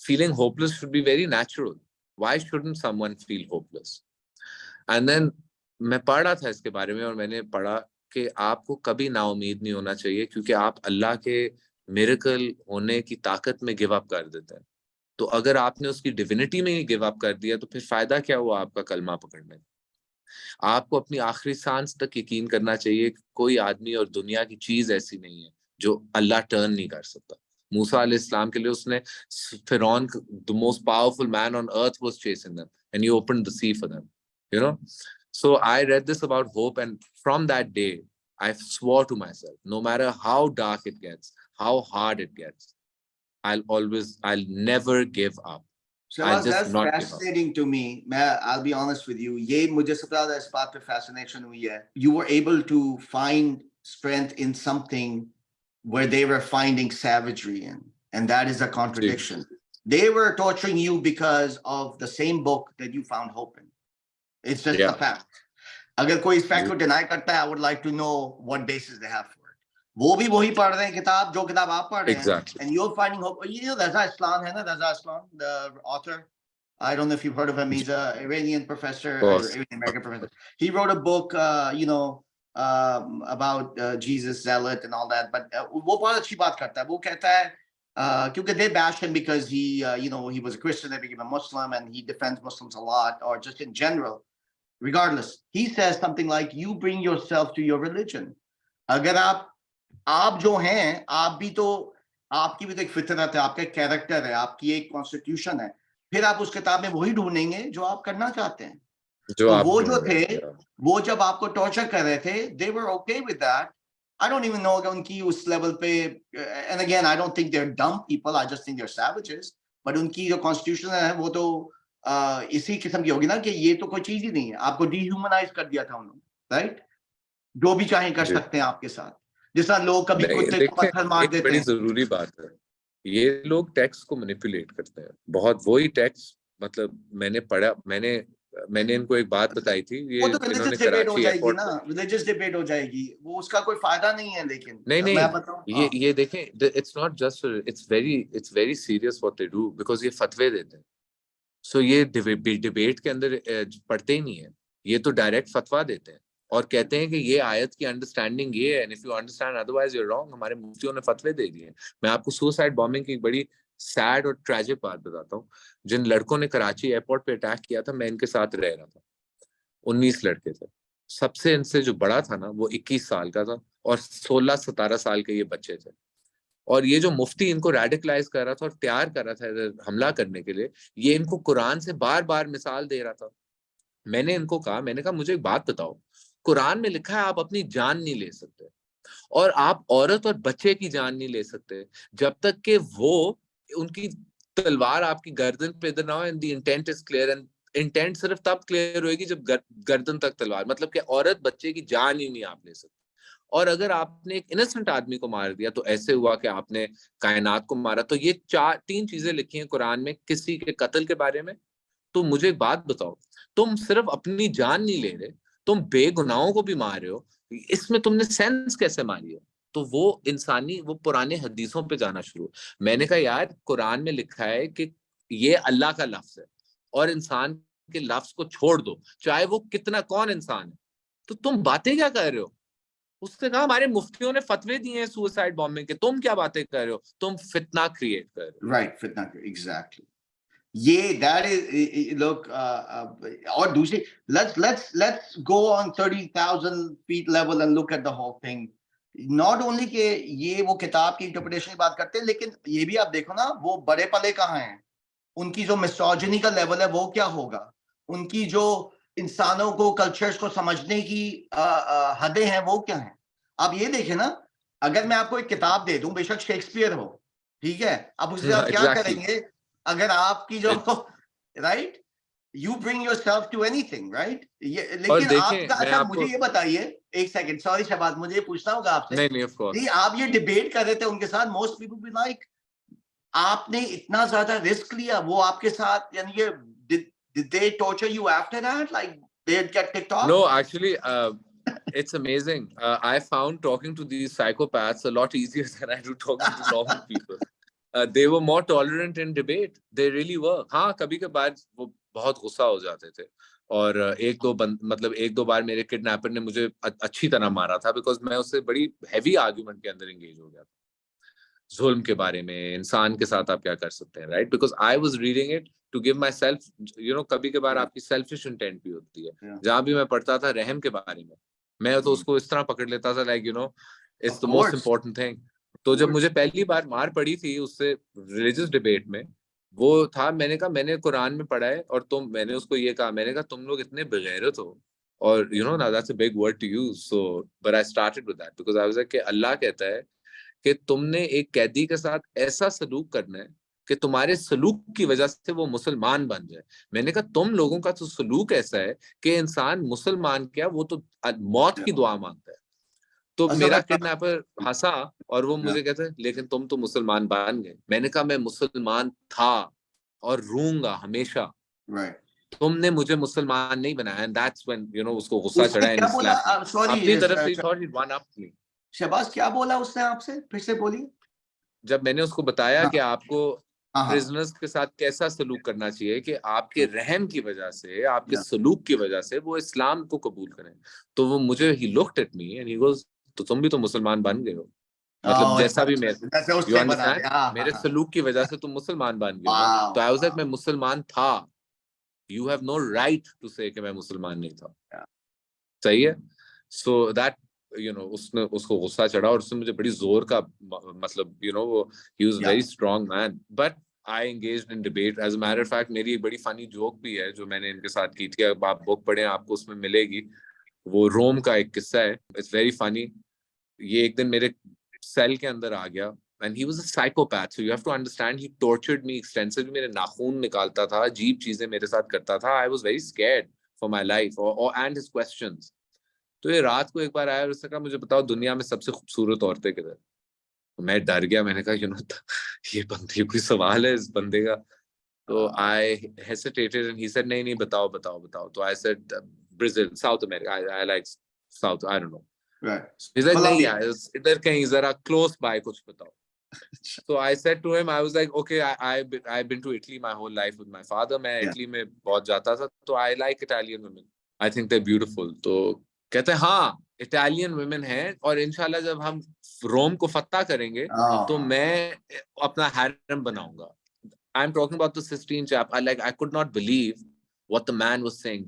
feeling hopeless should be very natural. Why shouldn't someone feel hopeless? And then मैं पढ़ रहा था इसके बारे में, और मैंने पढ़ा कि आपको कभी नाउमीद नहीं होना चाहिए, क्योंकि आप अल्लाह के मिरेकल होने की ताकत में गिव अप कर देते हैं। तो अगर आपने उसकी डिविनिटी में ही गिव अप कर दिया, तो फिर फायदा क्या हुआ आपका कलमा पकड़ने का? आपको अपनी आखिरी सांस तक यकीन करना चाहिए कि कोई आदमी और दुनिया की चीज ऐसी नहीं है जो अल्लाह टर्न नहीं कर सकता। मूसा अलैहिस्सलाम के लिए उसने फिरौन, the most powerful man on earth was chasing them and he opened the sea for them, you know. So I read this about hope, and from that day I swore to myself, no matter how dark it gets, how hard it gets, I'll never give up. I'll Shabaz, just that's not give up. fascinating to me. I'll be honest with you. ये मुझे सबसे ज़्यादा इस बात पे fascination हुई है. You were able to find strength in something where they were finding savagery in, and that is a contradiction. They were torturing you because of the same book that you found hope in. It's just a fact. अगर कोई इस fact को deny करता है, I would like to know what basis they have for it. वो भी वही पढ़ रहे हैं किताब जो किताब आप पढ़ रहे हैं. Exactly. And you're finding hope. You know, Raza Aslan है ना, Raza Aslan, the author. I don't know if you've heard of him. He's an Iranian professor, Iranian American professor. He wrote a book, about Jesus zealot and all that. But वो बहुत अच्छी बात करता है. वो कहता है क्योंकि they bash him because he, he was a Christian, they became a Muslim, and he defends Muslims a lot, or just in general. Regardless, he says something like, "You bring yourself to your religion." अगर आप जो हैं, आप भी तो, आपकी भी तो एक फितरत है, आपका कैरेक्टर है, आपकी एक कॉन्स्टिट्यूशन है, फिर आप उस किताब में वही ढूंढेंगे जो आप करना चाहते हैं। तो वो जो थे, वो जब आपको टॉर्चर कर रहे थे, they were okay with that. I don't even know अगर उनकी उस लेवल पे, and again I don't think they're dumb people, I just think they're savages, but उनकी जो कॉन्स्टिट्यूशन है वो तो इसी किस्म की होगी ना कि ये तो कोई चीज ही नहीं है, आपको डिह्यूमनाइज कर दिया था उन्होंने, राइट? जो भी चाहे कर सकते हैं आपके साथ, जिस तरह लोग कभी कुत्ते को पत्थर मार देते हैं। बड़ी जरूरी बात है, ये लोग टेक्स्ट को मैनिपुलेट करते हैं बहुत। वही टेक्स्ट, मतलब मैंने पढ़ा, मैंने इनको एक बात बताई थी, ये वो तो इन्होंने रिलीजियस डिबेट हो कराची जाएगी एयरपोर्ट ना, रिलीजियस डिबेट हो जाएगी, वो उसका कोई फायदा नहीं है। लेकिन नहीं, मैं बताऊं, ये देखें, it's not just, it's very serious what they do, because ये फतवे देते हैं। सो ये डिबेट के अंदर पढ़ते ही नहीं है, ये तो डायरेक्ट फतवा देते हैं और कहते हैं कि ये आयत की अंडरस्टैंडिंग ये है, and if you understand otherwise you are wrong. हमारे मुफ्तियों ने फतवे दे दिए। मैं आपको सुसाइड बॉम्बिंग की बड़ी सैड और ट्रेजिक बात बताता हूँ। जिन लड़कों ने कराची एयरपोर्ट पे अटैक किया था, मैं इनके साथ रह रहा था। 19 लड़के थे। सबसे इनसे जो बड़ा था ना, वो 21 साल का था, और 16-17 साल के ये बच्चे थे। और ये जो मुफ्ती इनको रेडिकलाइज कर रहा था और तैयार कर रहा था हमला करने के लिए, ये इनको कुरान से बार बार मिसाल दे रहा था। मैंने इनको कहा, मुझे एक बात बताओ, कुरान में लिखा है आप अपनी जान नहीं ले सकते, और आप औरत और बच्चे की जान नहीं ले सकते जब तक कि वो, उनकी तलवार आपकी गर्दन पे इधर ना हो, and the intent is clear. And intent सिर्फ तब क्लियर होगी जब गर्दन तक तलवार, मतलब कि औरत बच्चे की जान ही नहीं आप ले सकते। और अगर आपने एक इनोसेंट आदमी को मार दिया तो ऐसे हुआ कि आपने कायनात को मारा। तो ये 3 चीजें लिखी हैं कुरान में किसी के कत्ल के बारे में। तो मुझे एक बात बताओ, तुम सिर्फ अपनी जान नहीं ले रहे, तुम बेगुनाहों को भी मार रहे हो, इसमें तुमने सेंस कैसे मारी है? तो वो पुराने हदीसों पे जाना शुरू। मैंने कहा यार, कुरान में लिखा है कि ये अल्लाह का लफ्ज है, और इंसान के लफ्ज को छोड़ दो, चाहे वो कौन इंसान है, तो तुम बातें क्या कर रहे हो? उसने कहा हमारे मुफ्तियों ने फतवे दिए हैं सुसाइड बॉम्बिंग के, तुम क्या बातें कर रहे हो? तुम फितना क्रिएट कर रहे हो। राइट, फितना, एग्जैक्टली। ये दैट इज, look, और दूसरी, let's go on 30,000 feet level and look at the whole thing. Not only कि ये वो किताब की इंटरप्रिटेशन की बात करते हैं, लेकिन ये भी आप देखो ना, वो बड़े पले कहाँ हैं, उनकी जो मिसोजिनी का लेवल है वो क्या होगा, उनकी जो इंसानों को, कल्चर्स को समझने की हदें हैं वो क्या हैं। आप ये देखें ना, अगर मैं आपको एक किताब दे दूं, बेशक शेक्सपियर हो, ठीक है, आप उसके साथ क्या करेंगे? अगर आपकी जो, right, you bring yourself to anything, right? लेकिन आपका, अच्छा मुझे ये बताइए, एक सेकंड, सॉरी शहबाज, मुझे ये पूछना होगा आपसे। नहीं, ऑफ कोर्स। आप ये डिबेट कर रहे थे उनके साथ, मोस्ट पीपल बी लाइक, आपने इतना ज्यादा रिस्क लिया, वो आपके साथ, यानी ये, did they torture you after that, like they get kicked off? No, actually, it's amazing. I found talking to these psychopaths a lot easier than I do talking to normal people. they were more tolerant in debate. They really were. हाँ, कभी कभार वो बहुत गुस्सा हो जाते थे, और मतलब एक दो बार मेरे किडनैपर ने मुझे अच्छी तरह मारा था, बिकॉज मैं उससे बड़ी हैवी आर्ग्यूमेंट के अंदर एंगेज हो गया था, जुल्म के बारे में, इंसान के साथ आप क्या कर सकते हैं, right? Because I was reading it to give myself, कभी कभार आपकी सेल्फिश इंटेंट भी होती है। जहां भी मैं पढ़ता था रहम के बारे में, मैं तो उसको इस तरह पकड़ लेता था, like it's the most important thing. तो जब मुझे पहली बार मार पड़ी थी उससे रिलीजियस डिबेट में, वो था, मैंने कहा मैंने कुरान में पढ़ा है, और मैंने उसको ये कहा, मैंने कहा तुम लोग इतने बेगैरत हो, और now that's a big word to use, so but I started with that because I was like कि अल्लाह कहता है कि तुमने एक कैदी के साथ ऐसा सलूक करना है कि तुम्हारे सलूक की वजह से वो मुसलमान बन जाए। मैंने कहा तुम लोगों का तो सलूक ऐसा है कि इंसान मुसलमान क्या, वो तो मौत की दुआ मांगता है। तो मेरा किडनैपर हंसा और वो मुझे कहता है लेकिन तुम तो मुसलमान बन गए। मैंने कहा मैं मुसलमान था और रहूंगा हमेशा, तुमने मुझे मुसलमान नहीं बनाया। एंड दैट्स व्हेन उसको गुस्सा चढ़ा एंड ही स्लैप्ड मी। अपनी तरफ से थॉट ही वन अप मी। शहबाज क्या बोला उसने आपसे, फिर से बोलिए। जब मैंने उसको बताया कि आपको प्रिजनर्स के साथ कैसा सलूक करना चाहिए कि आपके रहम की वजह से, आपके सलूक की वजह से वो इस्लाम को कबूल करें, तो वो मुझे he looked at me and he goes तो तुम भी तो मुसलमान बन गए हो, मतलब जैसा भी मैं, यू अंडरस्टैंड, मेरे सलूक की वजह से तुम मुसलमान बन गए हो ना। तो आई वाज लाइक मैं मुसलमान था, you have no right to say कि मैं मुसलमान नहीं था। सही है। सो दैट उसने, उसको गुस्सा चढ़ा और उसने मुझे बड़ी जोर का, मतलब वो he was very strong man, but I engaged in debate. As a matter of fact मेरी एक बड़ी फनी जोक भी है जो मैंने इनके साथ की थी, अब आप बुक पढ़ें आपको उसमें मिलेगी। वो रोम का एक किस्सा है, इट्स वेरी फनी। ये एक दिन मेरे सेल के अंदर आ गया and he was a psychopath, so you have to understand, he tortured me extensively, मेरे नाखून निकालता था, अजीब चीजें मेरे साथ करता था। I was very scared for my life and his questions। तो ये रात को एक बार आया और उसने कहा मुझे बताओ दुनिया में सबसे खूबसूरत औरतें किधर। तो मैं डर गया, मैंने कहा ये बंदे, कोई सवाल है इस बंदे का। तो I hesitated and he said नहीं नहीं बताओ बताओ बताओ। तो I said Brazil, South America, I like South, I don't know। He's like नहीं यार इधर कहीं जरा close by कुछ बताओ। So I said to him, I was like, okay, I've been to Italy my whole life with my father। मैं Italy में बहुत जाता था, तो I like Italian women, I think they're beautiful। तो कहते हैं हाँ इटालियन women हैं, और इंशाल्लाह जब हम रोम को फतह करेंगे तो मैं अपना हैरम बनाऊंगा। I'm talking about the Sistine Chapel। I could not believe what the man was saying।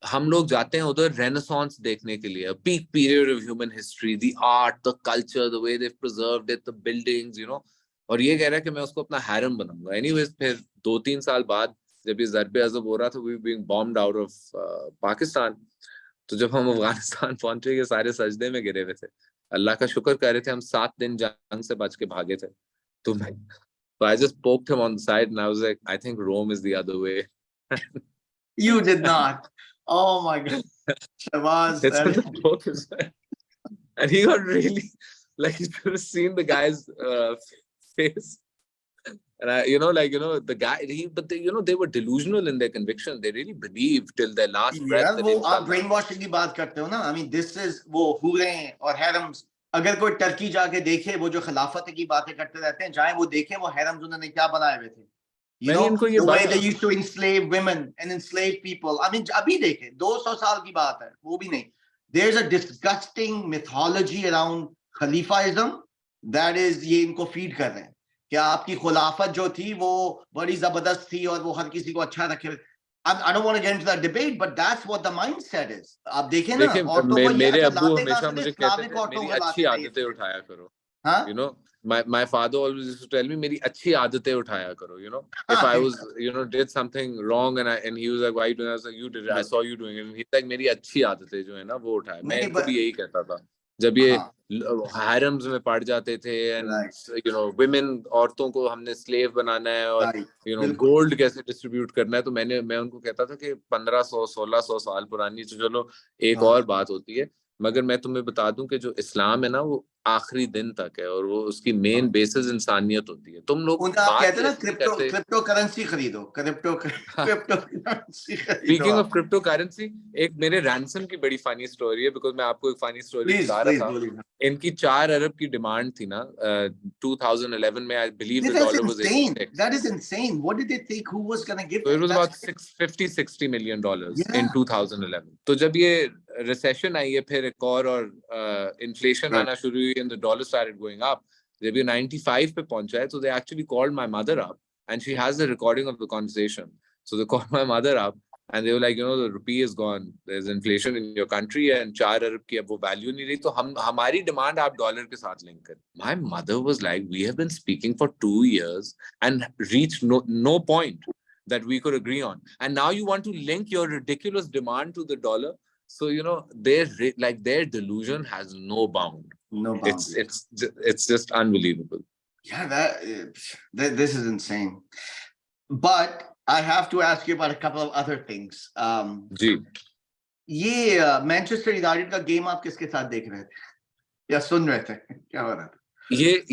हम लोग जाते हैं उधर रेनेसांस देखने के लिए, peak period of human history, the art, the culture, the way they preserved it, the buildings, और ये कह रहा है कि मैं उसको अपना हैरम बनाऊंगा। एनीवेज फिर 2-3 साल बाद जब ये ज़रबे अज़ब हो रहा था, we being bombed out of Pakistan, तो जब हम अफगानिस्तान पहुंचे ये सारे सजदे में गिरे हुए थे, अल्लाह का शुक्र कर रहे थे हम 7 दिन जंग से बच के भागे थे। तो I just poked him on the side and I was like, I think Rome is the other way। You did not। Oh my God, Shabaz. It's in the book as well. And he got really, like, you should have seen the guy's face. And the guy, but they were delusional in their conviction. They really believed till their last breath that वो आप brain washing की बात करते हो ना, I mean this is वो हुरें और हैरम्स। अगर कोई टर्की जाके देखे, वो जो खिलाफत की बातें करते रहते हैं, जाए वो देखे वो हैरम्स उन्होंने क्या बनाए हुए थे। The way they used to enslave women and enslave people। I mean अभी देखे 200 साल की बात है, वो भी नहीं। There's a disgusting mythology around खलीफाइज्म that is ये इनको फीड कर रहे हैं कि आपकी खुलाफत जो थी वो बड़ी जबरदस्त थी और वो हर किसी को अच्छा रखे। I don't want to get into that debate, but that's what the mindset is। आप देखें ना, औरतों को मेरे अब्बू हमेशा मुझे कहते थे मेरी अच्छी आदतें उठाया करो। My father always used to tell me मेरी अच्छी आदतें उठाया करो। If I was did something wrong and he was like why you doing it? I was like you did it, I saw you doing it। And he's like मेरी अच्छी आदतें जो है ना वो उठाए। मैं इनको भी यही कहता था जब ये हैरम्स में पड़ जाते थे एंड women, औरतों को हमने स्लेव बनाना है और गोल्ड कैसे डिस्ट्रीब्यूट करना है। तो मैं उनको कहता था कि 1500-1600 साल पुरानी तो चलो एक और बात होती है, मगर मैं तुम्हें बता दूं कि जो इस्लाम है ना वो आखिरी दिन तक है और वो उसकी मेन बेसिस इंसानियत होती है। तुम लोग आप बात कहते हैं ना कैसे नहीं करते? क्रिप्टो करेंसी खरीदो, क्रिप्टो करेंसी खरीदो स्पीकिंग ऑफ आप। क्रिप्टो करेंसी, एक मेरे रैंसम की बड़ी फनी स्टोरी है, बिकॉज मैं आपको एक फनी स्टोरी प्लीज बता रहा प्लीज था। बोलिए। इनकी 4 अरब की डिमांड थी ना 2011 में। I believe the That's dollar was insane. 86, That is insane. What did they think? Who was going to give so it that? was That's about 650-60 million dollars in yeah. 2011। तो जब ये रिसेशन आई है, फिर एक और इन्फ्लेशन Right. आना शुरू हुई and the dollar started going up, जब ये 95 पे पहुंचा है, तो they actually called my mother up and she has the recording of the conversation. So they called my mother up and they were like, the rupee is gone, there's inflation in your country and 4 अरब की अब वो value नहीं रही, तो हमारी demand आप dollar के साथ लिंक करें। My mother was like, we have been speaking for 2 years and reached no point that we could agree on, and now you want to link your ridiculous demand to the dollar. So their delusion has no bound. No boundary. It's just unbelievable. Yeah, this is insane. But I have to ask you about a couple of other things. जी, ये Manchester United का game आप किसके साथ देख रहे थे या सुन रहे थे? क्या हो रहा था?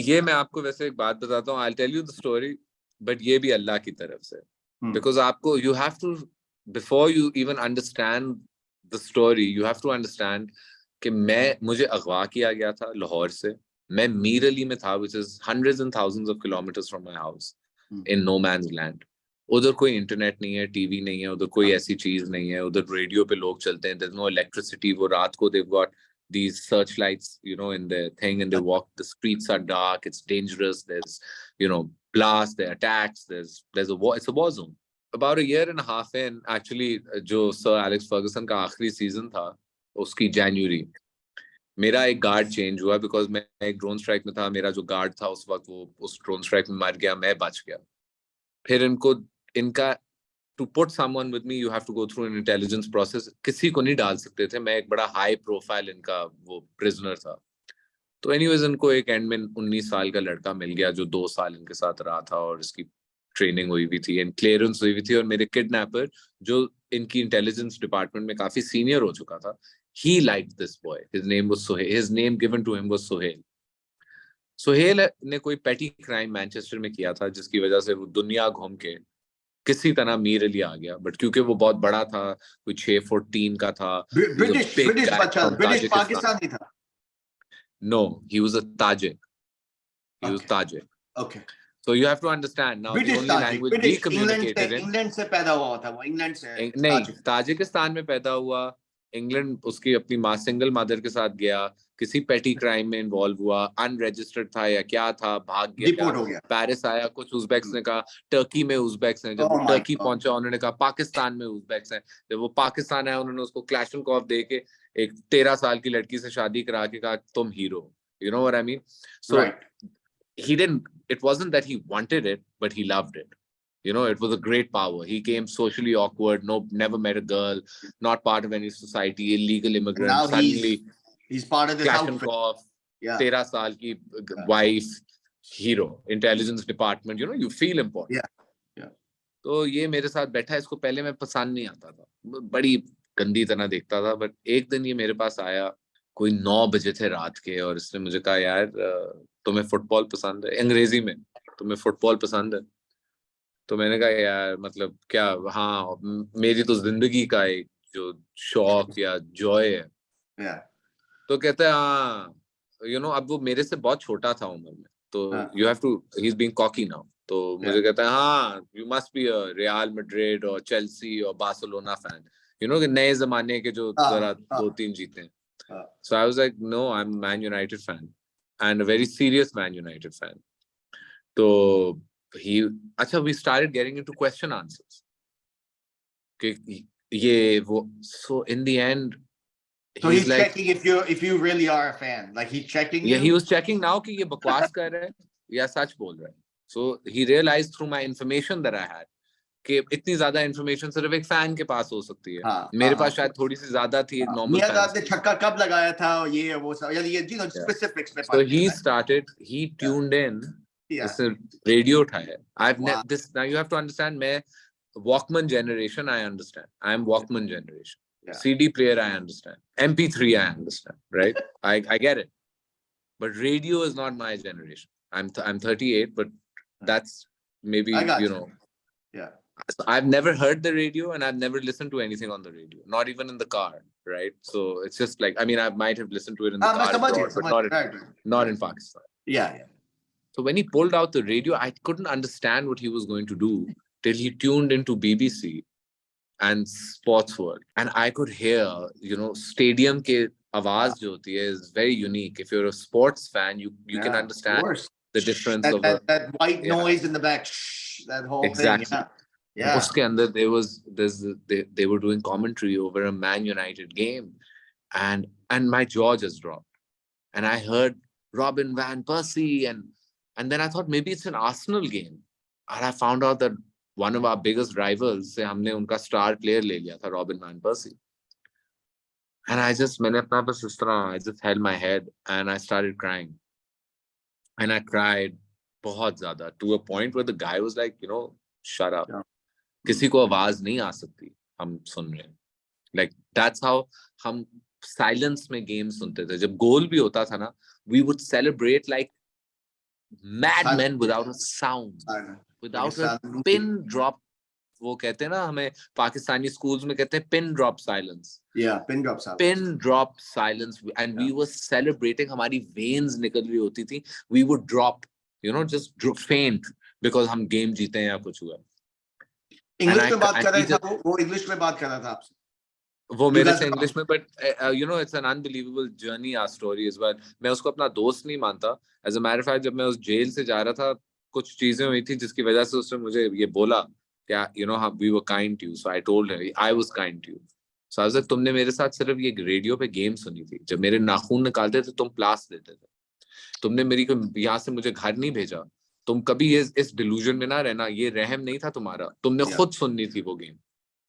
ये मैं आपको वैसे एक बात बताता हूँ। I'll tell you the story, but ये भी अल्लाह की तरफ से, because आपको you have to, before you even understand the story, you have to understand कि मुझे अगवा किया गया था लाहौर से। मैं मीर अली में था, which is hundreds and thousands of kilometers from my house, in no man's land। उधर कोई इंटरनेट नहीं है, टीवी नहीं है, उधर कोई ऐसी चीज नहीं है, उधर रेडियो पे लोग चलते हैं, there's no electricity। वो रात को they've got these searchlights, in the thing, and they walk, the streets are dark, it's dangerous, there's, blasts, there are attacks, there's a war, it's a war zone। About a year and a half in, actually, जो Sir Alex Ferguson का आखिरी season था, उसकी जनवरी, मेरा एक guard change हुआ, because मैं एक ड्रोन स्ट्राइक में था। मेरा जो गार्ड था उस वक्त, वो उस ड्रोन स्ट्राइक में मर गया, मैं बच गया। फिर इनका to put someone with me, you have to go through an intelligence process। किसी को नहीं डाल सकते थे, मैं एक बड़ा हाई प्रोफाइल इनका वो प्रिजनर था। तो एनीवेज, इनको एक एंड में 19 साल का लड़का मिल गया जो 2 साल इनके साथ रहा था, और इसकी ट्रेनिंग हुई हुई थी एंड क्लियरेंस हुई हुई थी। और मेरे किडनैपर, जो इनकी इंटेलिजेंस डिपार्टमेंट में काफी सीनियर हो चुका था, he liked this boy, his name was Sohail, his name given to him was Sohail। Sohail ने कोई पेटी क्राइम मैनचेस्टर में किया था, जिसकी वजह से वो दुनिया घूम के किसी तरह मीर अली आ गया। बट क्योंकि वो बहुत बड़ा था, कोई 6 फुट 3 का था, ब्रिटिश बच्चा, ब्रिटिश पाकिस्तानी था। No, he was a Tajik। He was Okay. Tajik। Okay. So you have to understand now, the British only Tajik, language we British communicated in, England से पैदा हुआ था वो, इंग्लैंड से नहीं, ताजिक। ताजिकिस्तान में पैदा हुआ, इंग्लैंड उसकी अपनी माँ सिंगल मदर के साथ गया, किसी पेटी क्राइम में इन्वॉल्व हुआ, अनरजिस्टर्ड था या क्या था, भाग गया, डिपोर्ट हो गया। पेरिस आया, कुछ उज़्बेक्स ने कहा टर्की में उज़्बेक्स हैं, जब वो टर्की पहुंचा उन्होंने कहा पाकिस्तान में उज़्बेक्स हैं, जब वो पाकिस्तान आया उन्होंने उसको क्लैशनकोफ दे के एक 13 साल की लड़की से शादी करा के कहा तुम hero. You know what I mean? So it wasn't that he wanted it, but he loved it। It was a great power। He came socially awkward, never met a girl, not part of any society, illegal immigrant, now suddenly he's part of this outfit। Kalashnikov, Yeah। 13 साल की wife, hero, intelligence department, you feel important। Yeah। तो ये मेरे साथ बैठा है, इसको पहले मैं पसंद नहीं आता था, बड़ी गंदी तरह देखता था। बट एक दिन ये मेरे पास आया, कोई 9 बजे थे रात के, और इसने मुझे कहा यार तुम्हें फुटबॉल पसंद है, अंग्रेजी में, तुम्हें फुटबॉल पसंद है? तो मैंने कहा यार मतलब क्या, हाँ मेरी तो जिंदगी का एक जो शौक या जॉय है। Yeah। तो कहते हैं हाँ, अब वो मेरे से बहुत छोटा था उम्र में, तो you have to, he is being cocky now. तो मुझे कहता है हाँ, you must be a Real Madrid और चेल्सी और बार्सिलोना फैन, कि नए जमाने के जो जरा 2-3 जीते हैं। So I was like, no, I'm a Man United fan, and a very serious Man United fan। तो we started getting into question answers कि ये वो, so in the end, so he's like, checking if you really are a fan, like he's checking you। Yeah, he was checking now कि ये बकवास कर रहा है या सच बोल रहा है। So he realized through my information that I had कि इतनी ज्यादा इन्फॉर्मेशन सिर्फ एक फैन के पास हो सकती है। मेरे पास शायद थोड़ी सी ज्यादा थी नॉर्मल फैन। ने छक्का कब लगाया था, ये वो सब, ये स्पेसिफिक्स पे। So he tuned in। इससे रेडियो उठाया। Now you have to understand, मैं Walkman generation, I understand। I am Walkman generation। CD player, I understand। MP3, I understand, right? I get it। but radio is not my generation. I'm 38, but that's maybe, I got you you. know. Yeah. So I've never heard the radio and I've never listened to anything on the radio, not even in the car, right? So it's just like, I mean, I might have listened to it in the मैं car समझ abroad, गया, but समझ गया. Right, not right. in Pakistan. Yeah. So when he pulled out the radio, I couldn't understand what he was going to do till he tuned into BBC and Sports World. And I could hear, you know, stadium ke आवाज जो होती है is very unique. If you're a sports fan, you can Of understand course. the difference of That white yeah, noise in the back, that whole exactly. thing. And Yeah. uske andar they were doing commentary over a Man United game, and my jaw just dropped. And I heard Robin van Persie, and then I thought maybe it's an Arsenal game, and I found out that one of our biggest rivals से हमने उनका star player ले लिया था, Robin van Persie. And I just held my head and I started crying. And I cried बहुत ज़्यादा, to a point where the guy was like, you know, shut up. Yeah. किसी को आवाज नहीं आ सकती, हम सुन रहे हैं. Like that's how हम silence में game सुनते थे. जब goal भी होता था ना, we would celebrate like madmen without a sound, without a pin drop. वो कहते हैं ना, हमें पाकिस्तानी schools में कहते हैं pin drop silence. Yeah, pin drop silence. Pin drop silence, and we were celebrating. हमारी veins निकल रही होती थी. We would drop, you know, just faint because हम game जीते हैं या कुछ हुआ. English में बात कर रहा था वो English में बात कर रहा था आपसे. वो मेरे से English में, but you know, it's an unbelievable journey, our story as well. मैं उसको अपना दोस्त नहीं मानता. As a matter of fact, जब मैं उस जेल से जा रहा था, कुछ चीजें हुई थी जिसकी वजह से उसने मुझे ये बोला क्या, you know, we were kind to you. So I told her I was kind to you. So I was like, तुमने मेरे साथ सिर्फ ये रेडियो पे गेम सुनी थी. जब मेरे नाखून निकालते थे तुम प्लास देते थे. तुमने मेरी को यहाँ से मुझे घर नहीं भेजा. तुम कभी इस डिल्यूजन में ना रहना. ये रहम नहीं था तुम्हारा. तुमने खुद सुननी थी वो गेम.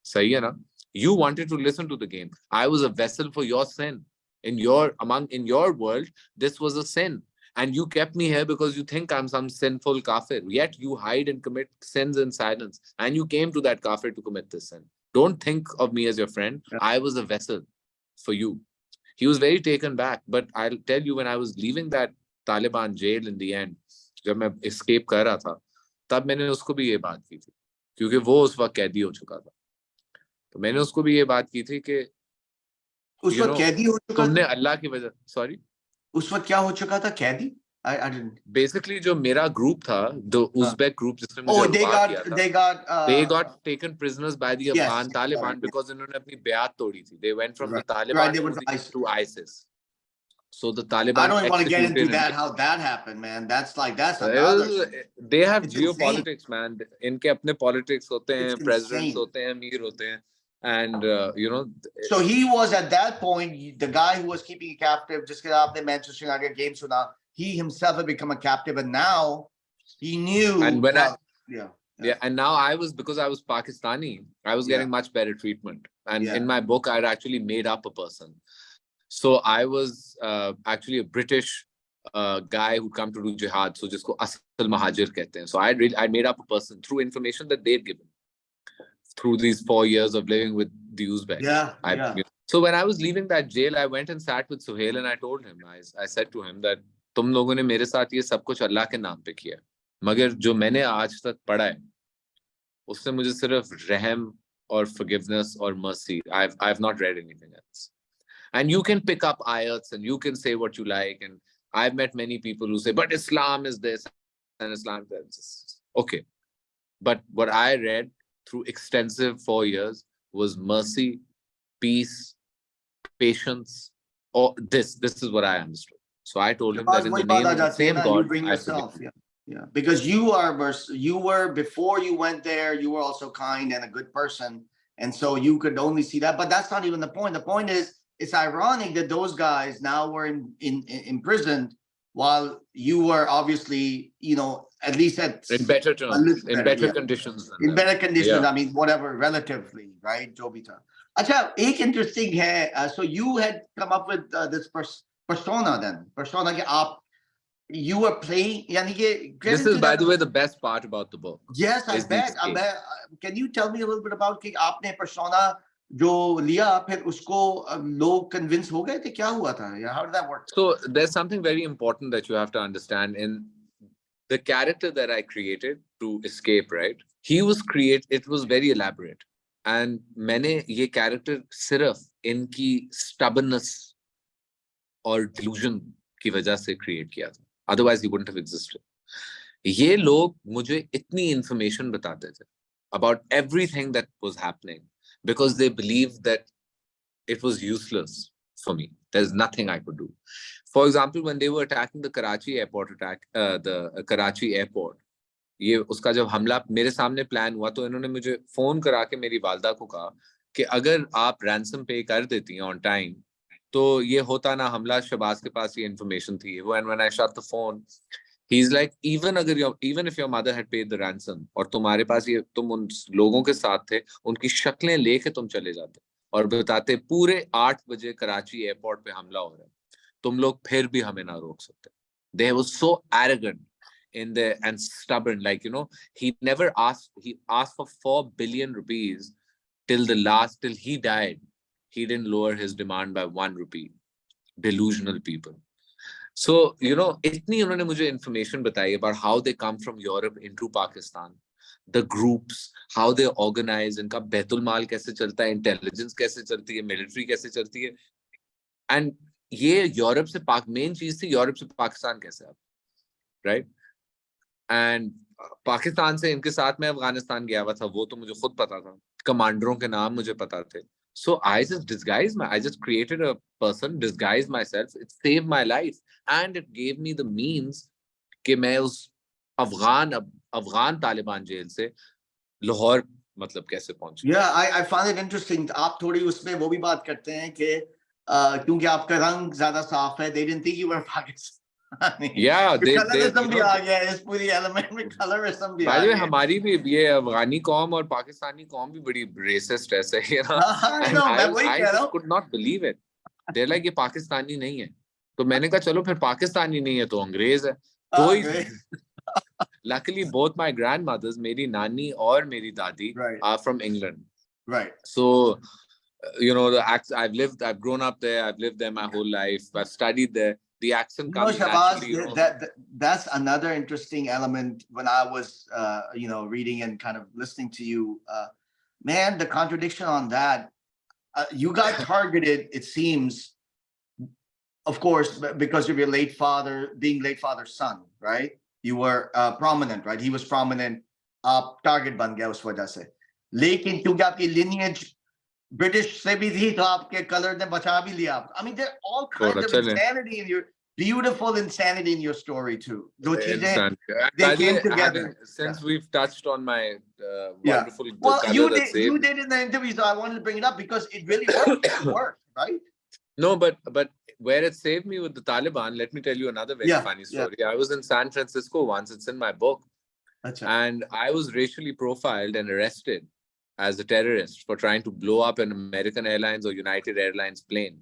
सही है ना? You wanted to listen to the game. I was a vessel for your sin. In your world, this was a sin. And you kept me here because you think I'm some sinful kafir. Yet you hide and commit sins in silence. And you came to that kafir to commit this sin. Don't think of me as your friend. Yeah. I was a vessel for you. He was very taken back. But I'll tell you, when I was leaving that Taliban jail in the end, जब मैं escape कर रहा था, तब मैंने उसको भी ये बात की थी. क्योंकि वो उस वक्त कैदी हो चुका था. तो मैंने उसको भी ये बात की थी कि उस वक्त कैदी हो चुका था. तुमने अल्लाह की वजह, सॉरी, उस वक्त क्या हो चुका था? कैदी? I didn't. Basically, जो मेरा group था, the Uzbek group जिसने मुझे अगवा किया था, they got taken prisoners by the Afghan Taliban because इन्होंने अपनी बैत तोड़ी थी. They went from the Taliban to ISIS. So the Taliban. I don't want to get into that. How that happened, man. That's another. They have geopolitics, man. इनके अपने politics होते हैं, presidents होते हैं, अमीर होते हैं. And you know, so he was at that point the guy who was keeping a captive. जिसके आपने Manchester United game सुना, he himself had become a captive, and now he knew. And when yeah, and now because I was Pakistani, I was getting much better treatment. And in my book, I'd actually made up a person. So I was actually a British guy who'd come to do jihad. So जिसको असल Muhajir कहते हैं. So I made up a person through information that they'd given through these 4 years of living with the Uzbeks. So when I was leaving that jail, I went and sat with Suhail and I told him, I said to him that तुम लोगों ने मेरे साथ ये सब कुछ अल्लाह के नाम पे किया, मगर जो मैंने आज तक पढ़ा है उससे मुझे सिर्फ रहम और forgiveness or mercy. I've not read anything else. And you can pick up ayats and you can say what you like, and I've met many people who say, but Islam is this and Islam is this. Okay, but what I read through extensive 4 years was mercy, peace, patience, or this is what I understood. So I told him that in the name of the same God, bring yourself. Yeah, because you were before you went there, you were also kind and a good person, and so you could only see that. But that's not even the point. The point is, it's ironic that those guys now were imprisoned while you were obviously, you know, at least in better terms, in better conditions. In better conditions, I mean, whatever, relatively, right? Jo bhi tha. Acha, ek interesting hai. So you had come up with this persona then. Persona ke aap, you were playing. This is, by the way, the best part about the book. Yes, I bet. Can you tell me a little bit about कि आपने persona जो लिया फिर उसको लोग convince हो गए थे, क्या हुआ था? या how did that work? So there's something very important that you have to understand in the character that I created to escape, right? It was very elaborate. And मैंने ये character सिर्फ इनकी stubbornness और delusion की वजह से create किया था. Otherwise, he wouldn't have existed. ये लोग मुझे इतनी information बताते थे about everything that was happening because they believed that it was useless for me. There's nothing I could do. For example, when they were attacking the Karachi airport, ये उसका जब हमला मेरे सामने प्लान हुआ तो इन्होंने मुझे फोन करा के मेरी वालदा को कहा कि अगर आप रैंसम पे कर देती हैं ऑन टाइम तो ये होता ना हमला. शबाज के पास ये इन्फॉर्मेशन थी. when I shut the phone, he's like, even if your mother had paid the ransom और तुम्हारे पास ये तुम उन लोगों के साथ थे, उनकी शक्लें लेके तुम चले जाते और बताते पूरे 8 बजे कराची एयरपोर्ट पे हमला हो रहा है, तुम लोग फिर भी हमें ना रोक सकते. They were so arrogant in there and stubborn, like, he asked for 4 billion rupees till he died. He didn't lower his demand by 1 rupee. Delusional people. So, itni unhone mujhe information batayi about how they come from Europe into Pakistan, the groups, how they organize, इनका बैतुल माल कैसे चलता है, intelligence कैसे चलती है, military कैसे चलती है. And ये यूरोप से मेन चीज थी, यूरोप से पाकिस्तान कैसे आप, right? And पाकिस्तान से इनके साथ मैं अफगानिस्तान गया हुआ था, वो तो मुझे खुद पता था, कमांडरों के नाम मुझे पता थे. So I just created a person, disguised myself. It saved my life and it gave me the means कि मैं उस अफगान तालिबान जेल से लाहौर मतलब कैसे पहुंचे. Yeah, I find it interesting. आप थोड़ी उसमें वो भी बात करते हैं कि क्योंकि आपका रंग ज्यादा साफ है, they didn't think you were Pakistani. Yeah, colourism भी आ गया है इस पूरी एलिमेंट में, कलरिज्म भी आ गया. हमारी भी ये अफगानी कौम और पाकिस्तानी कौम भी बड़ी रेसिस्ट है, सही है ना. I just could not believe it. They're like, ये पाकिस्तानी नहीं है. तो मैंने कहा चलो फिर पाकिस्तानी नहीं है तो अंग्रेज है. तो ही luckily both my grandmothers, मेरी नानी और मेरी दादी, are from England. Right. So I've grown up there, I've lived there my whole life, I've studied there. The accent comes Shabaz, naturally. That's another interesting element when I was reading and kind of listening to you. Man, the contradiction on that. You got targeted, it seems, of course, because of your late father, being late father's son, right? You were prominent, right? He was prominent. Target ban gaya us wajah se. Lekin kyunki aapki lineage British se bhi thi, to aapke color ne bacha bhi liya. I mean, there are all kinds of insanity in your beautiful insanity in your story too. They came together. Since we've touched on my wonderful well, you did in the interview, so I wanted to bring it up because it really worked. It worked, right? No, but where it saved me with the Taliban, let me tell you another very funny story. I was in San Francisco once. It's in my book. And I was racially profiled and arrested as a terrorist for trying to blow up an American Airlines or United Airlines plane.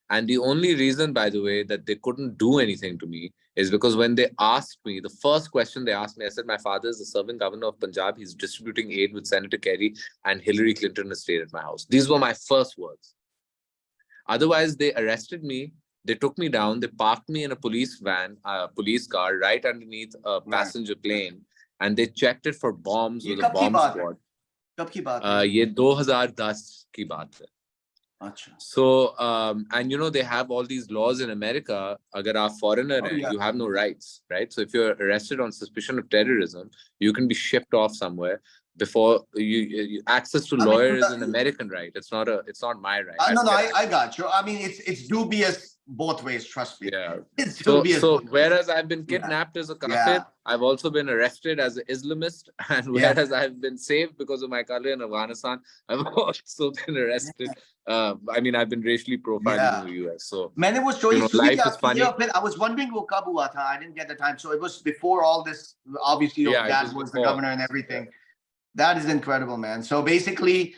And the only reason, by the way, that they couldn't do anything to me is because when they asked me, the first question they asked me, I said, my father is the serving governor of Punjab. He's distributing aid with Senator Kerry and Hillary Clinton has stayed at my house. These were my first words. Otherwise, they arrested me. They took me down. They parked me in a police van, a police car right underneath a passenger plane. And they checked it for bombs with a bomb squad. कब की बात है? ये 2010 की बात है. अच्छा. So, and they have all these laws in America. Agar aap foreigner hai, you have no rights, right? So if you're arrested on suspicion of terrorism, you can be shipped off somewhere. Before you access to lawyers is an American right. It's not my right. I got you. I mean, it's dubious both ways. Trust me. Yeah. It's dubious. So whereas I've been kidnapped as a kafir, I've also been arrested as an Islamist, and whereas I've been saved because of my color in Afghanistan, I've also been arrested. I mean, I've been racially profiled in the US. So मैंने वो story life is funny. I was wondering वो कब हुआ था. I didn't get the time. So it was before all this. Obviously, your dad was the governor and everything. That is incredible, man. So basically,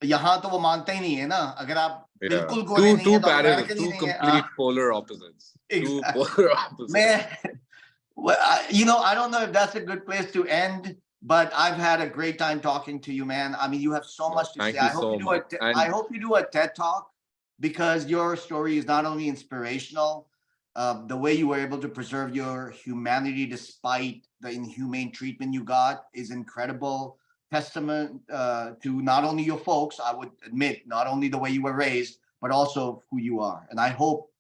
यहाँ तो वो मानते ही नहीं है ना. अगर आप बिल्कुल गोरे नहीं हैं तो अमेरिकन ही नहीं है. Two complete polar opposites. Exactly. Two polar opposites. Man, well, I don't know if that's a good place to end. but I've had a great time talking to you, man. I mean, you have so much to Thank say. you I hope so you do much. I hope you do a TED Talk, because your story is not only inspirational, the way you were able to preserve your humanity despite the inhumane treatment you got is incredible. Testament to not only your folks, I would admit, not only the way you were raised, but also who you are. And I hope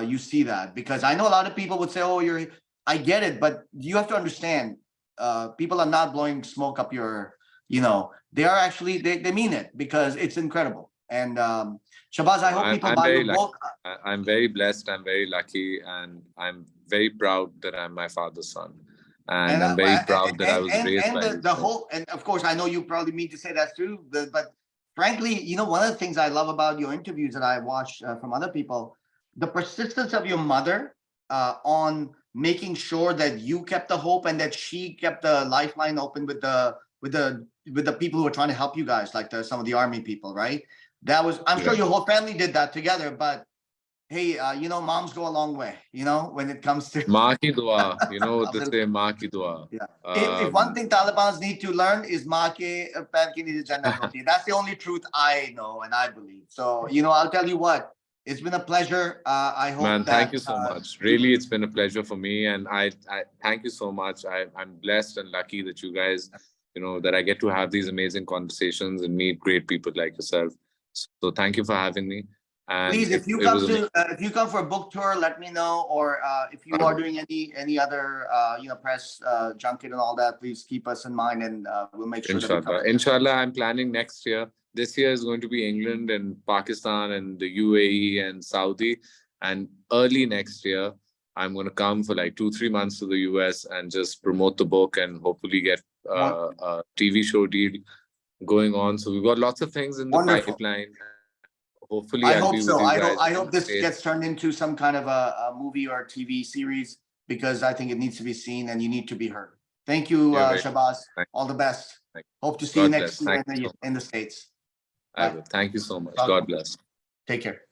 you see that, because I know a lot of people would say, "Oh, you're." I get it, but you have to understand, people are not blowing smoke up your. They are actually they mean it, because it's incredible. And Shabaz, I hope people I'm buy very your lucky. book. I'm very blessed. I'm very lucky, and I'm very proud that I'm my father's son. And And I'm very proud that I was raised and by him. the whole, and of course I know you probably mean to say that too, but frankly, one of the things I love about your interviews that I watch from other people, the persistence of your mother on making sure that you kept the hope and that she kept the lifeline open with the people who are trying to help you guys, like some of the army people, right? That was, I'm sure Yeah. your whole family did that together, but hey, moms go a long way, when it comes to माँ की दुआ, you know what a they little. say, माँ की दुआ. Yeah. If one thing Taliban's need to learn is maa ke pair ki neeze jannat hoti hai. That's the only truth I know and I believe. So, I'll tell you what, it's been a pleasure. I hope Man, thank that you so much. Really, it's been a pleasure for me, and I thank you so much. I'm blessed and lucky that you guys, that I get to have these amazing conversations and meet great people like yourself. So thank you for having me. And please, if you it come was if you come for a book tour, let me know. Or if you are doing any other press junket and all that, please keep us in mind, and we'll make sure that we Inshallah. cover. Inshallah, I'm planning next year. This year is going to be England and Pakistan and the UAE and Saudi. And early next year, I'm going to come for like 2-3 months to the US and just promote the book and hopefully get a TV show deal going on. So we've got lots of things in the Wonderful. pipeline. Hopefully, I I'll hope be with so. you I hope guys. I hope this gets turned into some kind of a movie or a TV series, because I think it needs to be seen and you need to be heard. Thank you, Shabaz. All the best. Hope to see you God next bless. year in the States. I will. Thank you so much. Talk. God bless. Take care.